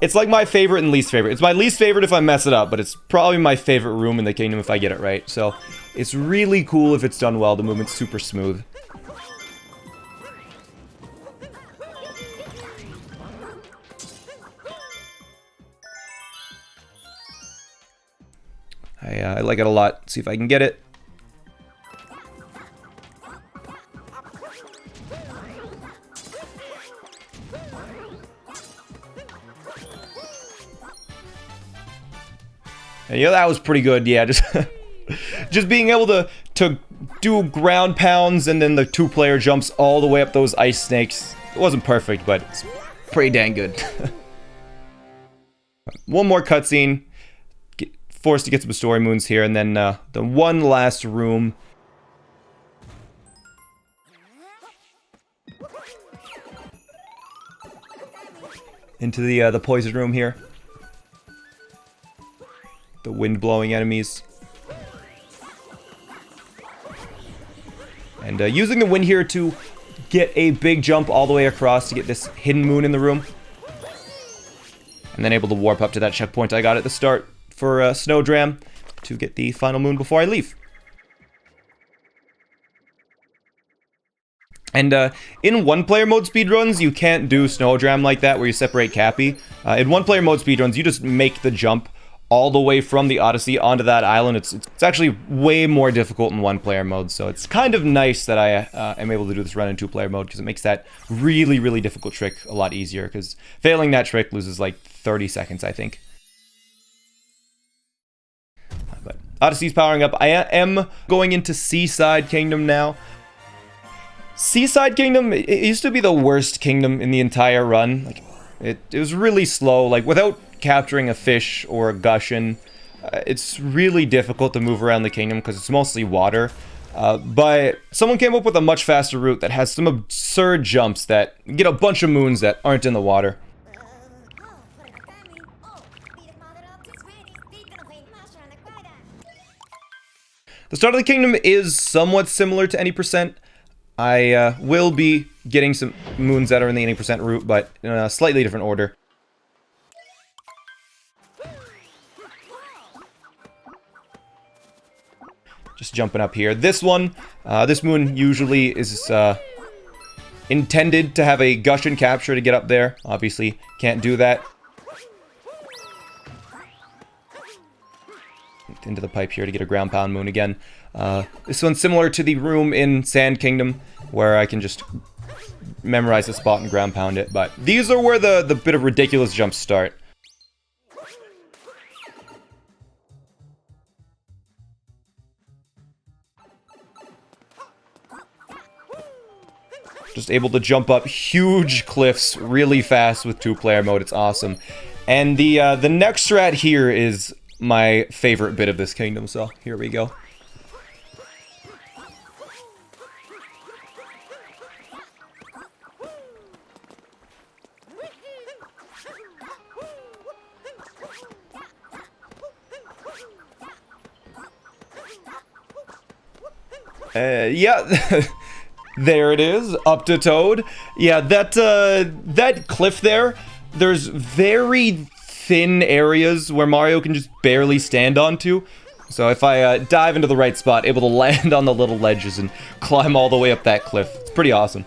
it's like my favorite and least favorite. It's my least favorite if I mess it up, but it's probably my favorite room in the kingdom if I get it right. So, it's really cool if it's done well. The movement's super smooth. I like it a lot. Let's see if I can get it. And yeah, that was pretty good. Yeah, just just being able to do ground pounds and then the 2-player jumps all the way up those ice snakes. It wasn't perfect, but it's pretty dang good. One more cutscene. Forced to get some story moons here, and then the one last room. Into the poison room here. The wind-blowing enemies. And using the wind here to get a big jump all the way across to get this hidden moon in the room. And then able to warp up to that checkpoint I got at the start for Snowdram to get the final moon before I leave. And in one-player mode speedruns, you can't do Snowdram like that where you separate Cappy. In one-player mode speedruns, you just make the jump all the way from the Odyssey onto that island. It's actually way more difficult in one-player mode, so it's kind of nice that I am able to do this run in 2-player mode, because it makes that really, really difficult trick a lot easier, because failing that trick loses like 30 seconds, I think. But Odyssey's powering up. I am going into Seaside Kingdom now. Seaside Kingdom, it used to be the worst kingdom in the entire run. Like, it was really slow. Like, without capturing a fish or a gushin, it's really difficult to move around the kingdom because it's mostly water. But someone came up with a much faster route that has some absurd jumps that get a bunch of moons that aren't in the water. The start of the kingdom is somewhat similar to any percent. I will be getting some moons that are in the 80% route, but in a slightly different order. Just jumping up here. This one, this moon usually is intended to have a gushin capture to get up there. Obviously, can't do that. Into the pipe here to get a ground pound moon again. This one's similar to the room in Sand Kingdom, where I can just memorize the spot and ground pound it. But these are where the bit of ridiculous jumps start. Just able to jump up huge cliffs really fast with 2-player mode. It's awesome. And the next strat here is my favorite bit of this kingdom, so here we go. Yeah, there it is, up to Toad. Yeah, that cliff there, there's very thin areas where Mario can just barely stand onto. So if I dive into the right spot, able to land on the little ledges and climb all the way up that cliff. It's pretty awesome.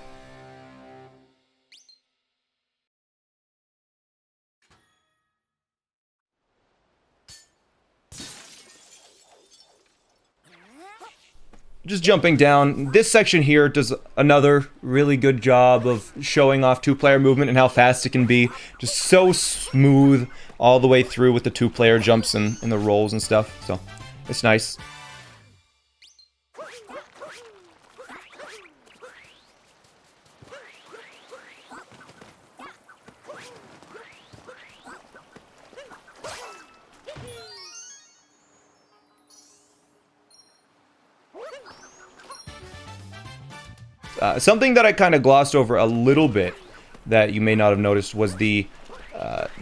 Just jumping down, this section here does another really good job of showing off 2-player movement and how fast it can be. Just so smooth all the way through with the 2-player jumps and the rolls and stuff. So, it's nice. Something that I kind of glossed over a little bit that you may not have noticed was the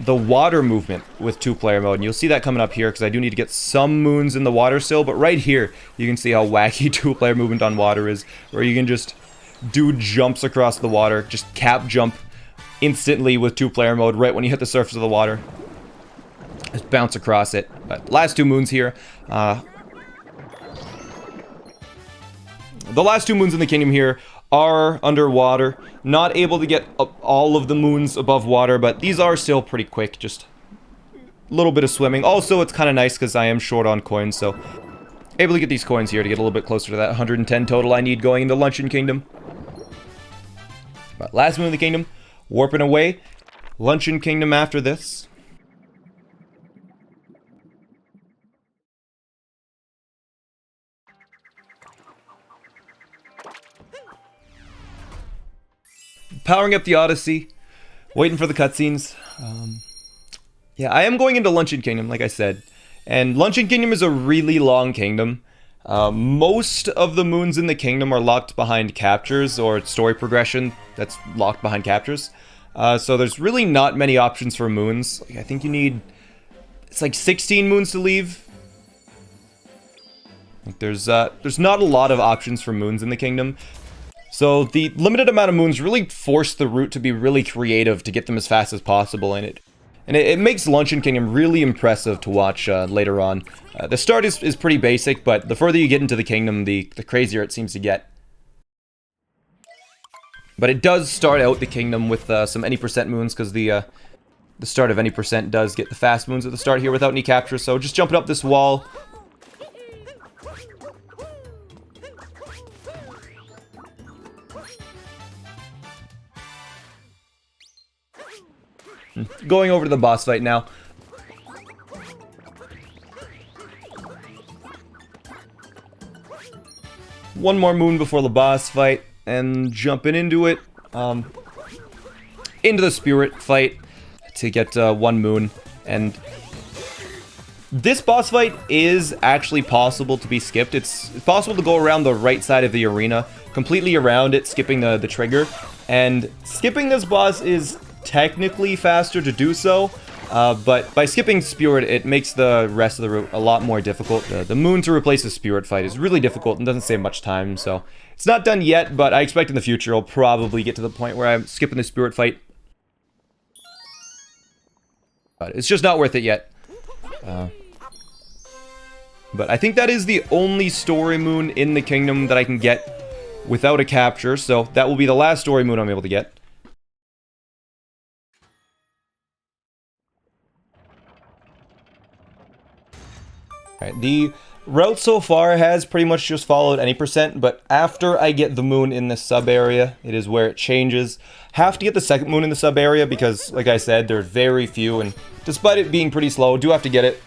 water movement with 2-player mode. And you'll see that coming up here because I do need to get some moons in the water still. But right here, you can see how wacky 2-player movement on water is, where you can just do jumps across the water, just cap jump instantly with 2-player mode right when you hit the surface of the water. Just bounce across it. But last 2 moons here. The last 2 moons in the kingdom here are underwater. Not able to get all of the moons above water, but these are still pretty quick. Just little bit of swimming. Also, it's kind of nice because I am short on coins, so able to get these coins here to get a little bit closer to that 110 total I need going into Luncheon Kingdom. But last moon of the kingdom, warping away. Luncheon Kingdom after this. Powering up the Odyssey, waiting for the cutscenes. Yeah, I am going into Luncheon Kingdom, like I said. And Luncheon Kingdom is a really long kingdom. Most of the moons in the kingdom are locked behind captures, or story progression that's locked behind captures. So there's really not many options for moons. I think you need... It's like 16 moons to leave. Like there's not a lot of options for moons in the kingdom. So the limited amount of moons really force the route to be really creative to get them as fast as possible in it. And it makes Luncheon Kingdom really impressive to watch later on. The start is pretty basic, but the further you get into the kingdom, the crazier it seems to get. But it does start out the kingdom with some any percent moons, because the start of any percent does get the fast moons at the start here without any capture. So just jumping up this wall. Going over to the boss fight now. One more moon before the boss fight, and jumping into it, into the spirit fight to get 1 moon. And this boss fight is actually possible to be skipped. It's possible to go around the right side of the arena, completely around it, skipping the trigger. And skipping this boss is technically faster to do so, but by skipping Spirit, it makes the rest of the route a lot more difficult. The moon to replace the Spirit fight is really difficult and doesn't save much time, so it's not done yet, but I expect in the future I'll probably get to the point where I'm skipping the Spirit fight. But it's just not worth it yet. But I think that is the only story moon in the kingdom that I can get without a capture, so that will be the last story moon I'm able to get. Alright, the route so far has pretty much just followed any percent, but after I get the moon in the sub area, it is where it changes. Have to get the second moon in the sub area because, like I said, there's very few, and despite it being pretty slow, do have to get it.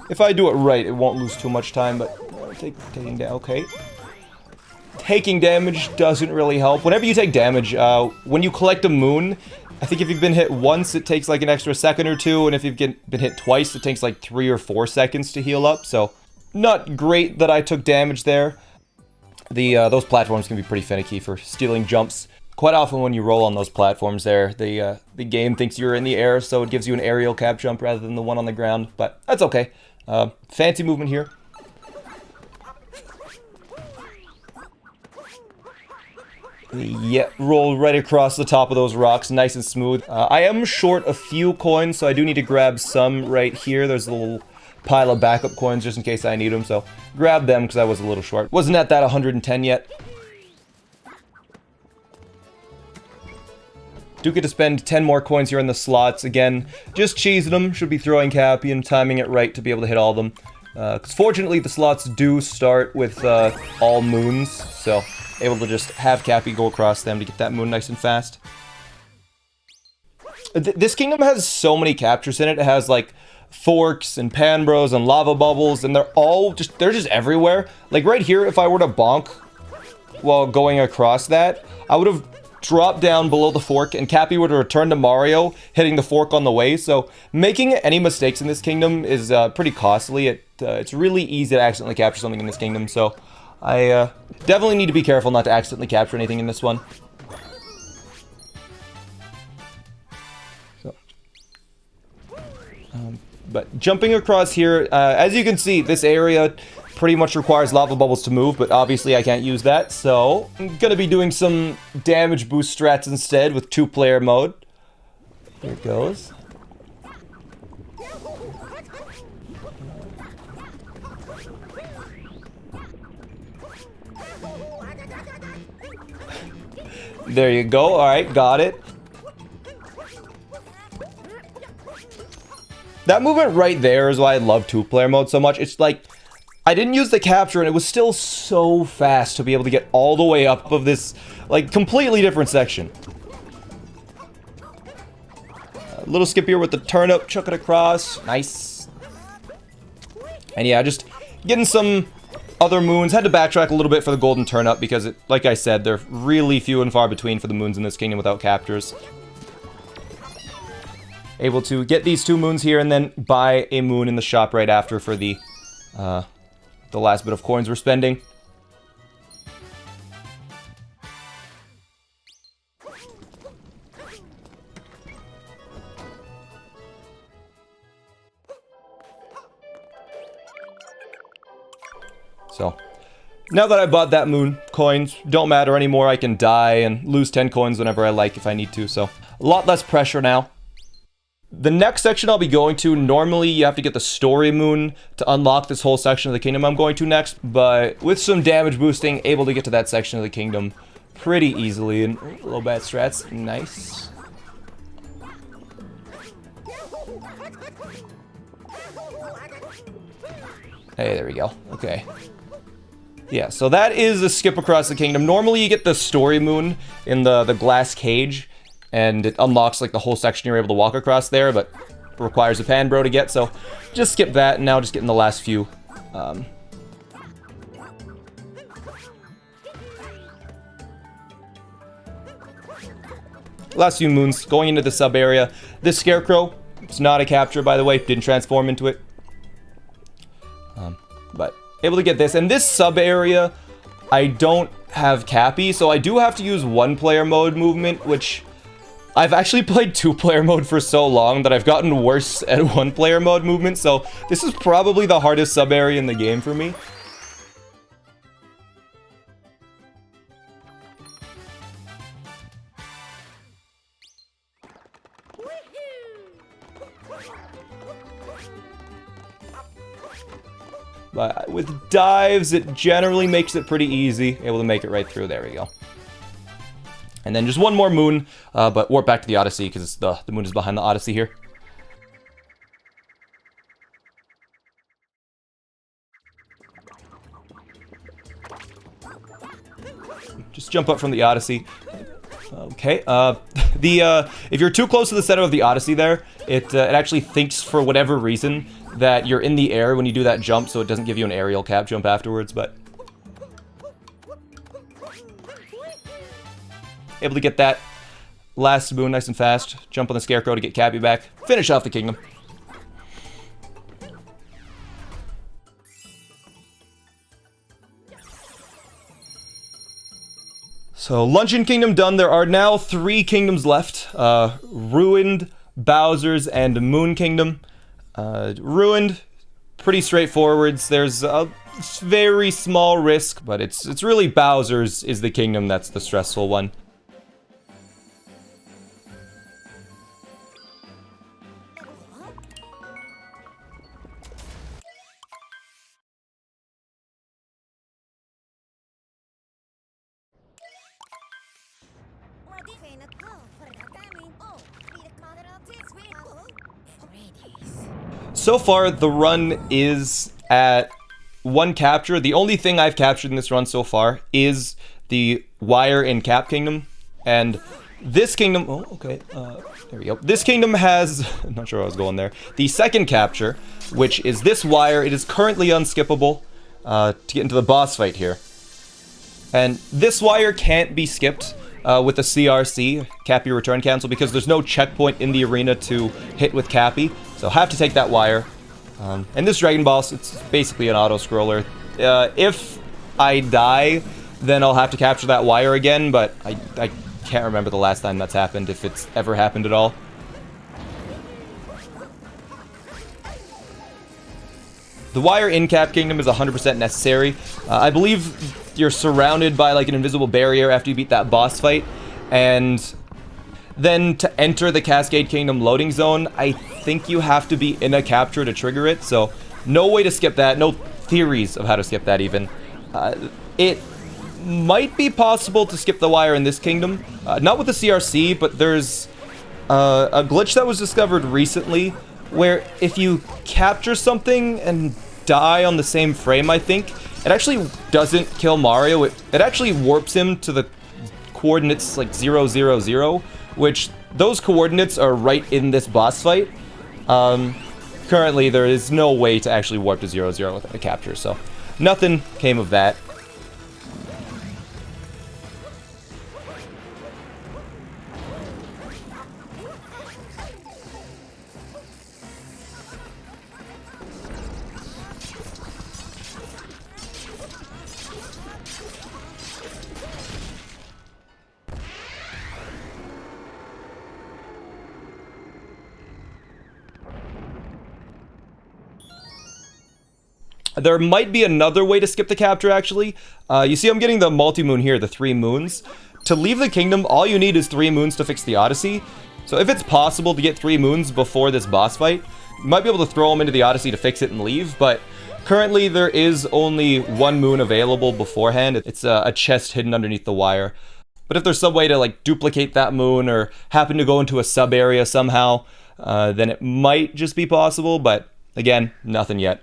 If I do it right, it won't lose too much time, but taking down, okay. Taking damage doesn't really help. Whenever you take damage, when you collect a moon, I think if you've been hit once, it takes like an extra second or two, and if you've been hit twice, it takes like 3 or 4 seconds to heal up, so not great that I took damage there. Those platforms can be pretty finicky for stealing jumps. Quite often when you roll on those platforms there, the game thinks you're in the air, so it gives you an aerial cap jump rather than the one on the ground, but that's okay. Fancy movement here. Yeah, roll right across the top of those rocks, nice and smooth. I am short a few coins, so I do need to grab some right here. There's a little pile of backup coins just in case I need them, so grab them because I was a little short. Wasn't at that 110 yet. Do get to spend 10 more coins here in the slots. Again, just cheesing them. Should be throwing Cappy and timing it right to be able to hit all of them. Because fortunately, the slots do start with all moons, so able to just have Cappy go across them to get that moon nice and fast. This kingdom has so many captures in it. It has like forks and pan bros and lava bubbles, and they're just everywhere. Like right here, if I were to bonk while going across that, I would have dropped down below the fork and Cappy would have returned to Mario, hitting the fork on the way. So making any mistakes in this kingdom is pretty costly. It's really easy to accidentally capture something in this kingdom, so I definitely need to be careful not to accidentally capture anything in this one. So, but jumping across here, as you can see, this area pretty much requires lava bubbles to move, but obviously I can't use that, so I'm gonna be doing some damage boost strats instead with 2-player mode. Here it goes. There you go. Alright, got it. That movement right there is why I love two-player mode so much. It's like, I didn't use the capture and it was still so fast to be able to get all the way up of this, like, completely different section. A little skip here with the turnip, chuck it across. Nice. And yeah, just getting some other moons. Had to backtrack a little bit for the golden turnip because, it, like I said, they're really few and far between for the moons in this kingdom without captures. Able to get these 2 moons here and then buy a moon in the shop right after for the last bit of coins we're spending. So, now that I bought that moon, coins don't matter anymore. I can die and lose 10 coins whenever I like if I need to, so a lot less pressure now. The next section I'll be going to, normally you have to get the story moon to unlock this whole section of the kingdom I'm going to next, but with some damage boosting, able to get to that section of the kingdom pretty easily, and low bat strats, nice. Hey, there we go, okay. Yeah, so that is a skip across the kingdom. Normally you get the story moon in the glass cage, and it unlocks like the whole section you're able to walk across there, but requires a pan bro to get, so just skip that, and now just getting the last few. Last few moons, going into the sub area. This scarecrow, it's not a capture by the way, didn't transform into it. But able to get this, and this sub area, I don't have Cappy, so I do have to use one-player mode movement, which I've actually played two-player mode for so long that I've gotten worse at one-player mode movement, so this is probably the hardest sub area in the game for me. But with dives, it generally makes it pretty easy. Able to make it right through. There we go. And then just one more moon, but warp back to the Odyssey because the moon is behind the Odyssey here. Just jump up from the Odyssey. Okay, if you're too close to the center of the Odyssey there, it actually thinks for whatever reason that you're in the air when you do that jump, so it doesn't give you an aerial cap jump afterwards, but able to get that last moon nice and fast, jump on the Scarecrow to get Cappy back, finish off the kingdom. So, Luncheon Kingdom done. There are now 3 kingdoms left. Ruined, Bowser's, and Moon Kingdom. Ruined, pretty straightforward. There's a very small risk, but it's really Bowser's is the kingdom that's the stressful one. So far, the run is at 1 capture. The only thing I've captured in this run so far is the wire in Cap Kingdom. And this kingdom... Oh, okay. There we go. This kingdom has... I'm not sure where I was going there. The second capture, which is this wire. It is currently unskippable to get into the boss fight here. And this wire can't be skipped with the CRC, Cappy Return Cancel, because there's no checkpoint in the arena to hit with Cappy. So have to take that wire. And this Dragon Boss, it's basically an auto-scroller. If I die, then I'll have to capture that wire again, but I can't remember the last time that's happened, if it's ever happened at all. The wire in Cap Kingdom is 100% necessary. I believe you're surrounded by like an invisible barrier after you beat that boss fight, and then to enter the Cascade Kingdom loading zone, I think you have to be in a capture to trigger it, so no way to skip that, no theories of how to skip that even. It might be possible to skip the wire in this kingdom, not with the CRC, but there's a glitch that was discovered recently where if you capture something and die on the same frame, I think, it actually doesn't kill Mario. It actually warps him to the coordinates like 0, 0, 0, which those coordinates are right in this boss fight. Currently, there is no way to actually warp to 0, 0 with a capture, so nothing came of that. There might be another way to skip the capture, actually. You see I'm getting the multi-moon here, the 3 moons. To leave the kingdom, all you need is 3 moons to fix the Odyssey. So if it's possible to get 3 moons before this boss fight, you might be able to throw them into the Odyssey to fix it and leave, but currently there is only 1 moon available beforehand. It's a chest hidden underneath the wire. But if there's some way to like duplicate that moon or happen to go into a sub area somehow, then it might just be possible, but again, nothing yet.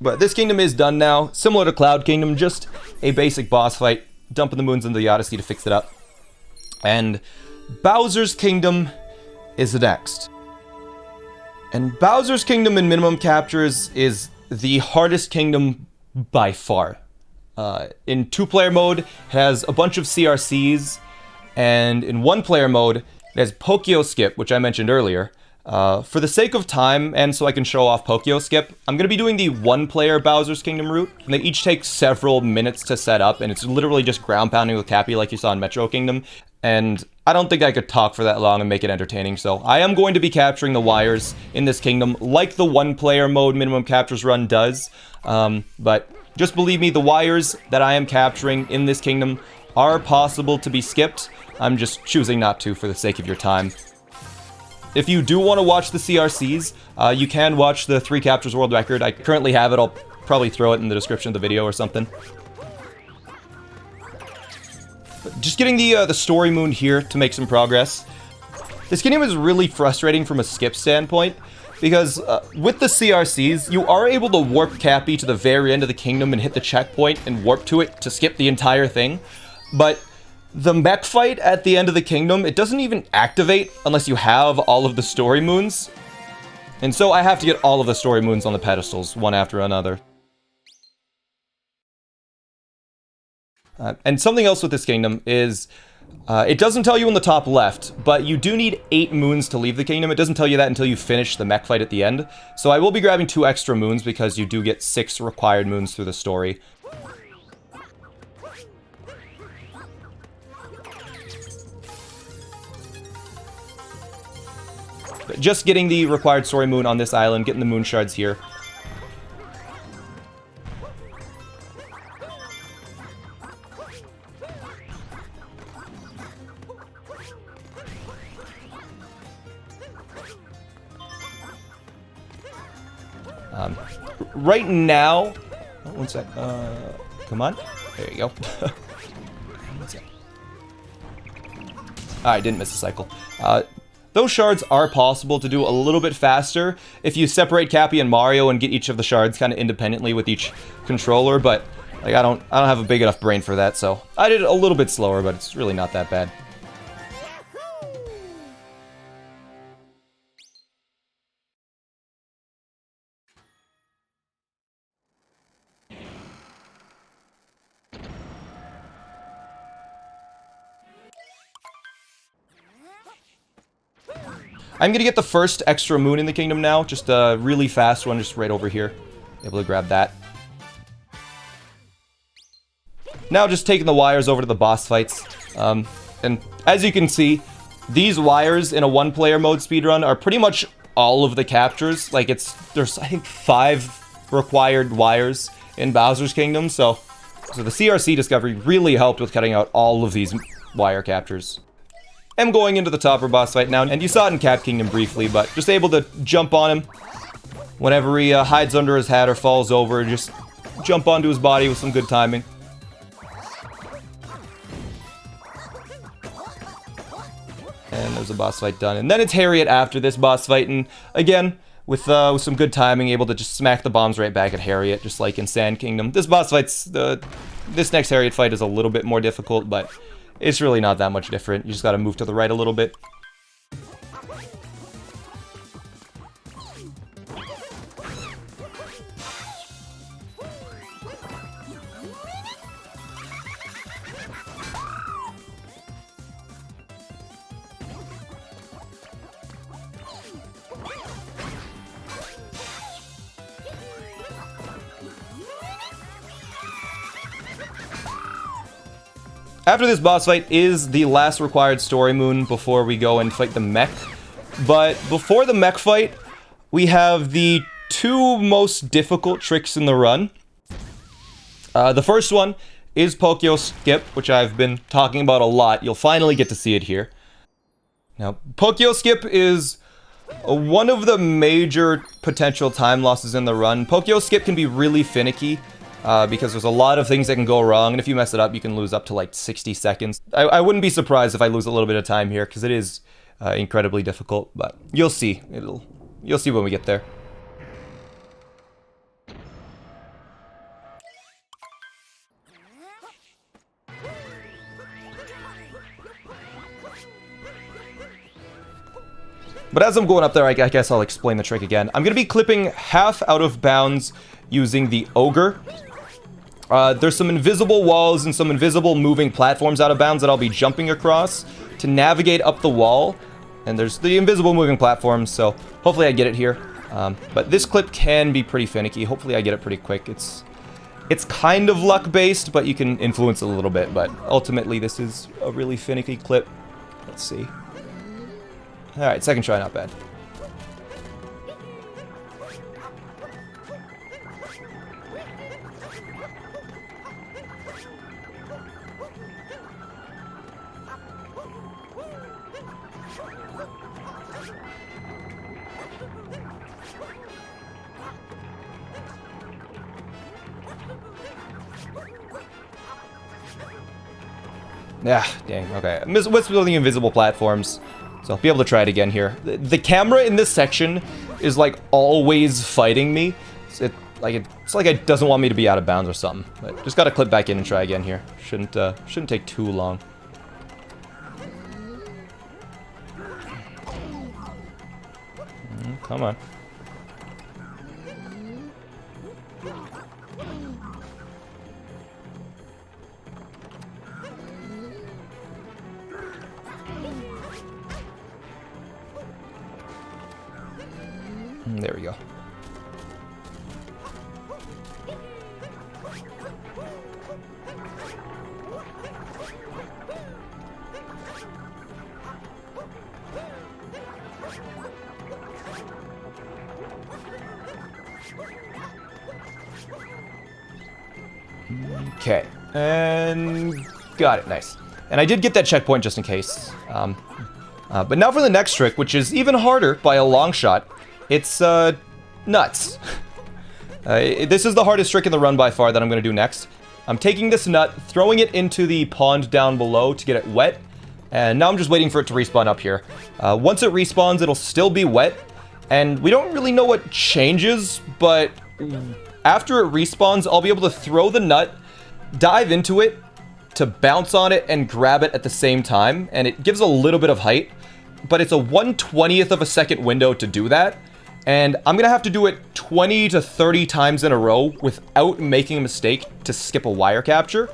But this kingdom is done now, similar to Cloud Kingdom, just a basic boss fight, dumping the moons into the Odyssey to fix it up. And Bowser's Kingdom is next. And Bowser's Kingdom in minimum captures is the hardest kingdom by far. In 2-player mode, it has a bunch of CRCs, and in 1-player mode, it has Pokio Skip, which I mentioned earlier. For the sake of time, and so I can show off Pokio Skip, I'm going to be doing the 1-player Bowser's Kingdom route. And they each take several minutes to set up, and it's literally just ground pounding with Cappy like you saw in Metro Kingdom. And I don't think I could talk for that long and make it entertaining, so I am going to be capturing the wires in this kingdom, like the 1-player mode minimum captures run does. But just believe me, the wires that I am capturing in this kingdom are possible to be skipped. I'm just choosing not to for the sake of your time. If you do want to watch the CRCs, you can watch the 3 captures world record. I currently have it. I'll probably throw it in the description of the video or something. But just getting the story moon here to make some progress. This kingdom is really frustrating from a skip standpoint, because with the CRCs, you are able to warp Cappy to the very end of the kingdom and hit the checkpoint and warp to it to skip the entire thing. But the mech fight at the end of the kingdom, it doesn't even activate unless you have all of the story moons. And so I have to get all of the story moons on the pedestals, one after another. And something else with this kingdom is, it doesn't tell you in the top left, but you do need 8 moons to leave the kingdom. It doesn't tell you that until you finish the mech fight at the end. So I will be grabbing 2 extra moons because you do get 6 required moons through the story. Just getting the required story moon on this island, getting the moon shards here. Right now, oh, one sec. Come on, there you go. I didn't miss a cycle. Those shards are possible to do a little bit faster if you separate Cappy and Mario and get each of the shards kind of independently with each controller, but like I don't have a big enough brain for that, so I did it a little bit slower, but it's really not that bad. I'm gonna get the first extra moon in the kingdom now, just a really fast one, just right over here. Able to grab that. Now just taking the wires over to the boss fights. And as you can see, these wires in a 1-player mode speedrun are pretty much all of the captures. Like there's I think 5 required wires in Bowser's Kingdom, so the CRC discovery really helped with cutting out all of these wire captures. I'm going into the topper boss fight now, and you saw it in Cap Kingdom briefly, but just able to jump on him whenever he hides under his hat or falls over, just jump onto his body with some good timing. And there's a boss fight done. And then it's Harriet after this boss fight, and again, with some good timing, able to just smack the bombs right back at Harriet, just like in Sand Kingdom. This boss fight's, this next Harriet fight is a little bit more difficult, but it's really not that much different. You just gotta move to the right a little bit. After this boss fight is the last required story moon before we go and fight the mech. But before the mech fight, we have the two most difficult tricks in the run. The first one is Pokyo Skip, which I've been talking about a lot. You'll finally get to see it here. Now, Pokyo Skip is one of the major potential time losses in the run. Pokyo Skip can be really finicky. Because there's a lot of things that can go wrong, and if you mess it up, you can lose up to like 60 seconds. I wouldn't be surprised if I lose a little bit of time here, because it is incredibly difficult, but you'll see. You'll see when we get there. But as I'm going up there, I guess I'll explain the trick again. I'm going to be clipping half out of bounds using the Ogre. There's some invisible walls and some invisible moving platforms out of bounds that I'll be jumping across to navigate up the wall. And there's the invisible moving platforms, so hopefully I get it here. But this clip can be pretty finicky. Hopefully I get it pretty quick. It's kind of luck-based, but you can influence it a little bit. But ultimately, this is a really finicky clip. Let's see. Alright, second try, not bad. Yeah, dang, okay. I'm just building invisible platforms, so I'll be able to try it again here. The camera in this section is, like, always fighting me. It's like it doesn't want me to be out of bounds or something. But just gotta clip back in and try again here. Shouldn't take too long. Come on. There we go. Okay, and got it, nice. And I did get that checkpoint just in case. But now for the next trick, which is even harder by a long shot. It's, nuts. This is the hardest trick in the run by far that I'm going to do next. I'm taking this nut, throwing it into the pond down below to get it wet, and now I'm just waiting for it to respawn up here. Once it respawns, it'll still be wet, and we don't really know what changes, but after it respawns, I'll be able to throw the nut, dive into it, to bounce on it and grab it at the same time, and it gives a little bit of height, but it's a 1/20th of a second window to do that. And I'm going to have to do it 20 to 30 times in a row without making a mistake to skip a wire capture.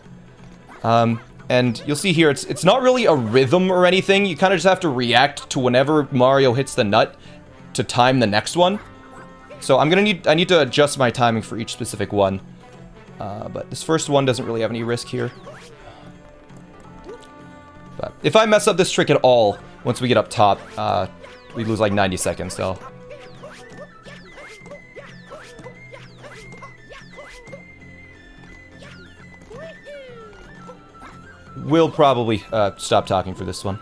And you'll see here, it's not really a rhythm or anything. You kind of just have to react to whenever Mario hits the nut to time the next one. So I need to adjust my timing for each specific one. But this first one doesn't really have any risk here. But if I mess up this trick at all, once we get up top, we lose like 90 seconds, so... We'll probably stop talking for this one.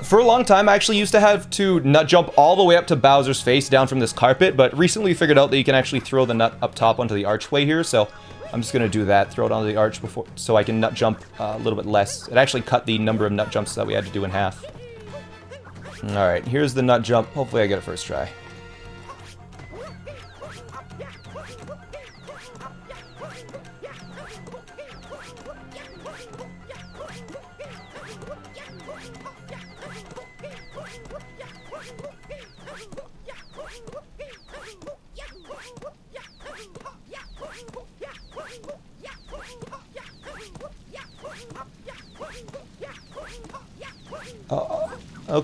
For a long time, I actually used to have to nut jump all the way up to Bowser's face down from this carpet, but recently figured out that you can actually throw the nut up top onto the archway here, so I'm just going to do that, throw it onto the arch before, so I can nut jump a little bit less. It actually cut the number of nut jumps that we had to do in half. Alright, here's the nut jump. Hopefully I get it first try.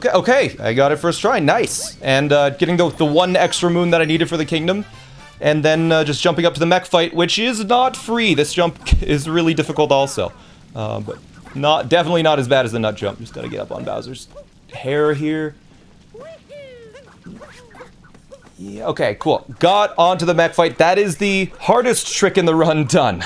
Okay, I got it first try, nice. And getting the one extra moon that I needed for the kingdom. And then just jumping up to the mech fight, which is not free. This jump is really difficult also. But definitely not as bad as the nut jump. Just gotta get up on Bowser's hair here. Yeah, okay, cool. Got onto the mech fight. That is the hardest trick in the run done.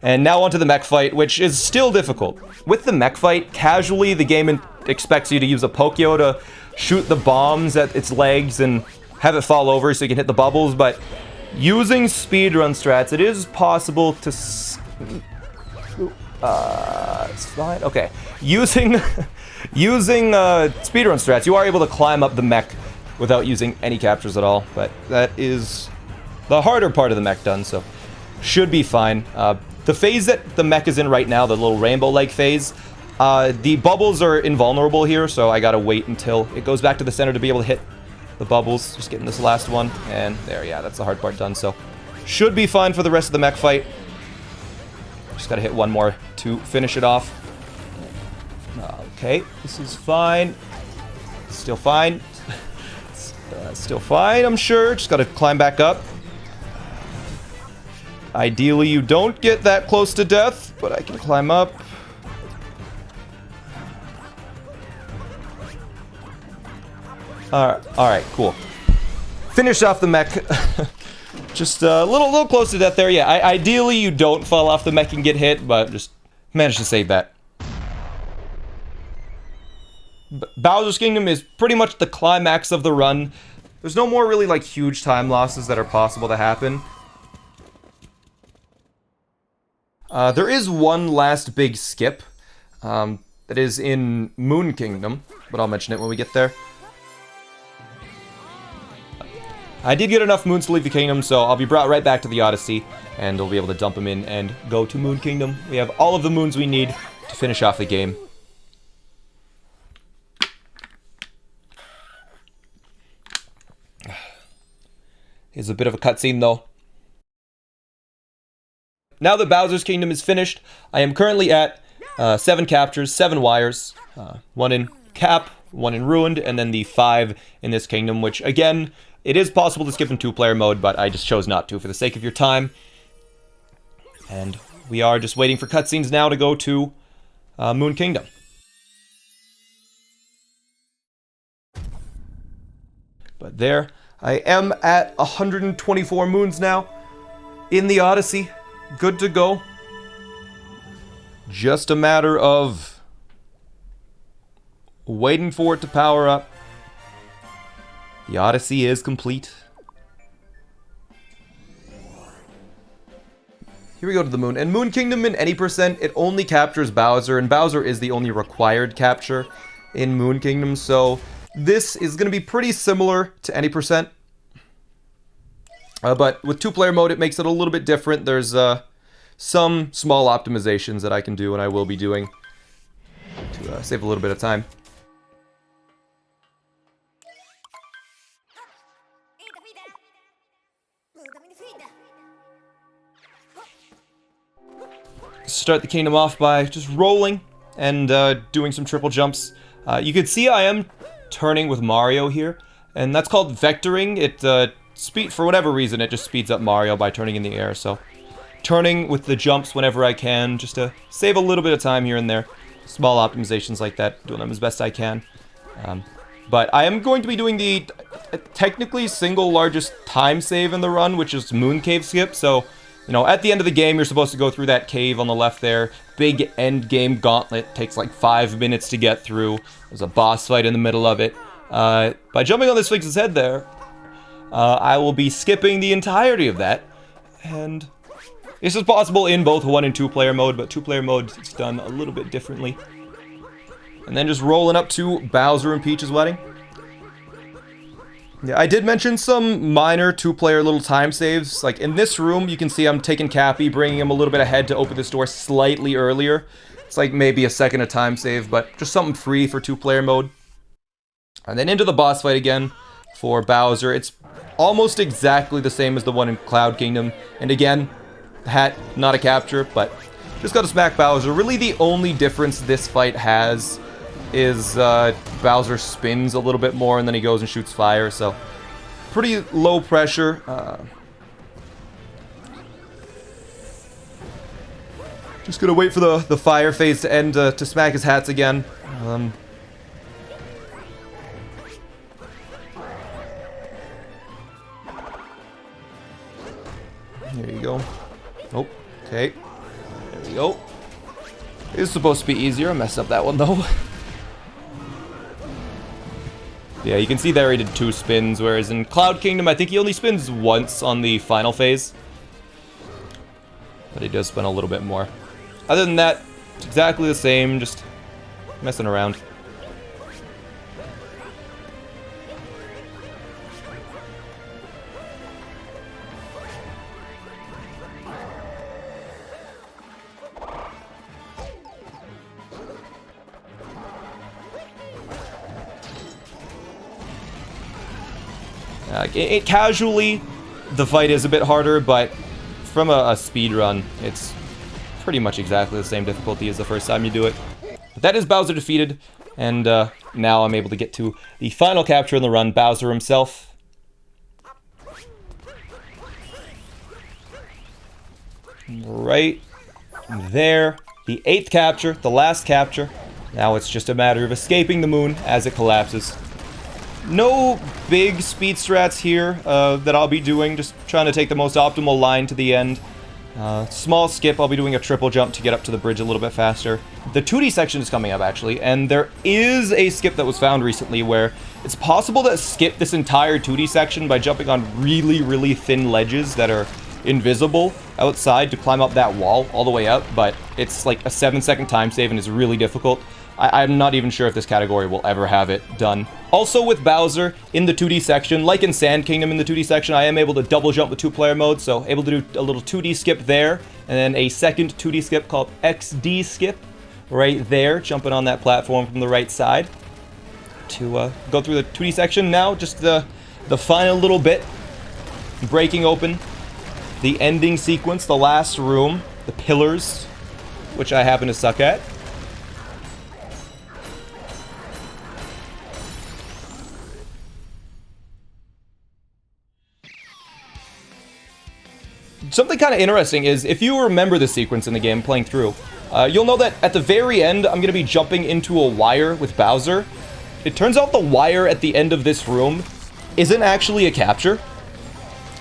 And now onto the mech fight, which is still difficult. With the mech fight, casually the game expects you to use a Pokyo to shoot the bombs at its legs and have it fall over so you can hit the bubbles, but using speedrun strats, it is possible to... it's fine. Okay. Using speedrun strats, you are able to climb up the mech without using any captures at all, but that is the harder part of the mech done, so should be fine. The phase that the mech is in right now, the little rainbow-like phase, the bubbles are invulnerable here, so I gotta wait until it goes back to the center to be able to hit the bubbles. Just getting this last one, and there, yeah, that's the hard part done, so should be fine for the rest of the mech fight. Just gotta hit one more to finish it off. Okay, this is fine. Still fine. Still fine, I'm sure. Just gotta climb back up. Ideally, you don't get that close to death, but I can climb up. Alright, cool. Finish off the mech. Just a little close to death there. Yeah, ideally you don't fall off the mech and get hit, but just managed to save that. Bowser's Kingdom is pretty much the climax of the run. There's no more really, like, huge time losses that are possible to happen. There is one last big skip, that is in Moon Kingdom, but I'll mention it when we get there. I did get enough moons to leave the kingdom, so I'll be brought right back to the Odyssey, and we'll be able to dump them in and go to Moon Kingdom. We have all of the moons we need to finish off the game. Here's a bit of a cutscene, though. Now that Bowser's Kingdom is finished, I am currently at 7 captures, 7 wires, 1 in Cap, 1 in Ruined, and then the 5 in this kingdom, which, again, it is possible to skip in 2-player mode, but I just chose not to for the sake of your time. And we are just waiting for cutscenes now to go to Moon Kingdom. But there, I am at 124 moons now in the Odyssey. Good to go. Just a matter of waiting for it to power up. The Odyssey is complete. Here we go to the moon. And Moon Kingdom in any percent, it only captures Bowser, and Bowser is the only required capture in Moon Kingdom, so this is going to be pretty similar to any percent. But with 2-player mode, it makes it a little bit different. There's some small optimizations that I can do, and I will be doing to save a little bit of time. Start the kingdom off by just rolling and doing some triple jumps. You can see I am turning with Mario here, and that's called vectoring. It for whatever reason, it just speeds up Mario by turning in the air, so turning with the jumps whenever I can, just to save a little bit of time here and there. Small optimizations like that, doing them as best I can. But I am going to be doing the technically single largest time save in the run, which is Moon Cave Skip, so, you know, at the end of the game, you're supposed to go through that cave on the left there. Big end game gauntlet, takes like 5 minutes to get through. There's a boss fight in the middle of it. By jumping on the Sphinx's head there, I will be skipping the entirety of that, and this is possible in both 1 and 2-player mode, but 2-player mode is done a little bit differently. And then just rolling up to Bowser and Peach's wedding. Yeah, I did mention some minor two-player little time saves. Like in this room, you can see I'm taking Cappy, bringing him a little bit ahead to open this door slightly earlier. It's like maybe a second of time save, but just something free for two-player mode. And then into the boss fight again for Bowser. It's almost exactly the same as the one in Cloud Kingdom. And again, hat, not a capture, but just gotta smack Bowser. Really the only difference this fight has is Bowser spins a little bit more and then he goes and shoots fire, so pretty low pressure. Just gonna wait for the fire phase to end to smack his hats again. There you go. Oh, okay. There we go. It's supposed to be easier. I messed up that one though. Yeah, you can see there he did 2 spins, whereas in Cloud Kingdom, I think he only spins once on the final phase. But he does spin a little bit more. Other than that, it's exactly the same, just messing around. Casually, the fight is a bit harder, but from a speed run, it's pretty much exactly the same difficulty as the first time you do it. But that is Bowser defeated, and now I'm able to get to the final capture in the run, Bowser himself. Right there, the 8th capture, the last capture. Now it's just a matter of escaping the moon as it collapses. No big speed strats here that I'll be doing, just trying to take the most optimal line to the end. Small skip, I'll be doing a triple jump to get up to the bridge a little bit faster. The 2D section is coming up, actually, and there is a skip that was found recently where it's possible to skip this entire 2D section by jumping on really, really thin ledges that are invisible outside to climb up that wall all the way up, but it's like a 7-second time save and it's really difficult. I'm not even sure if this category will ever have it done. Also with Bowser in the 2D section, like in Sand Kingdom in the 2D section, I am able to double jump with 2-player mode, so able to do a little 2D skip there, and then a second 2D skip called XD skip right there, jumping on that platform from the right side to go through the 2D section. Now, just the final little bit, breaking open the ending sequence, the last room, the pillars, which I happen to suck at. Something kind of interesting is, if you remember the sequence in the game playing through, you'll know that at the very end, I'm going to be jumping into a wire with Bowser. It turns out the wire at the end of this room isn't actually a capture.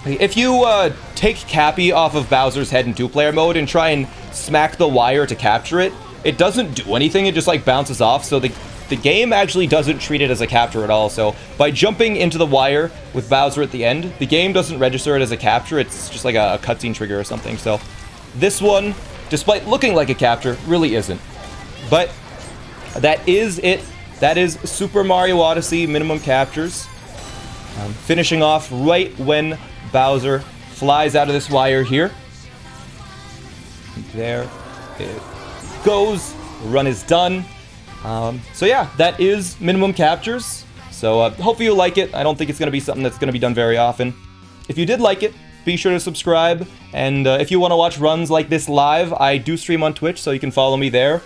If you take Cappy off of Bowser's head in 2-player mode and try and smack the wire to capture it, it doesn't do anything, it just like bounces off, so the game actually doesn't treat it as a capture at all. So by jumping into the wire with Bowser at the end, the game doesn't register it as a capture, it's just like a cutscene trigger or something. So this one, despite looking like a capture, really isn't. But that is it. That is Super Mario Odyssey minimum captures. Finishing off right when Bowser flies out of this wire here. There it goes. Run is done. So yeah, that is minimum captures. So hopefully you'll like it. I don't think it's going to be something that's going to be done very often. If you did like it, be sure to subscribe. And if you want to watch runs like this live, I do stream on Twitch, so you can follow me there.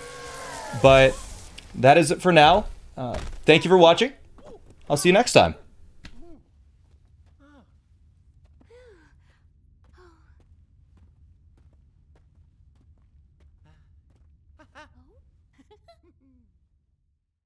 But that is it for now. Thank you for watching. I'll see you next time.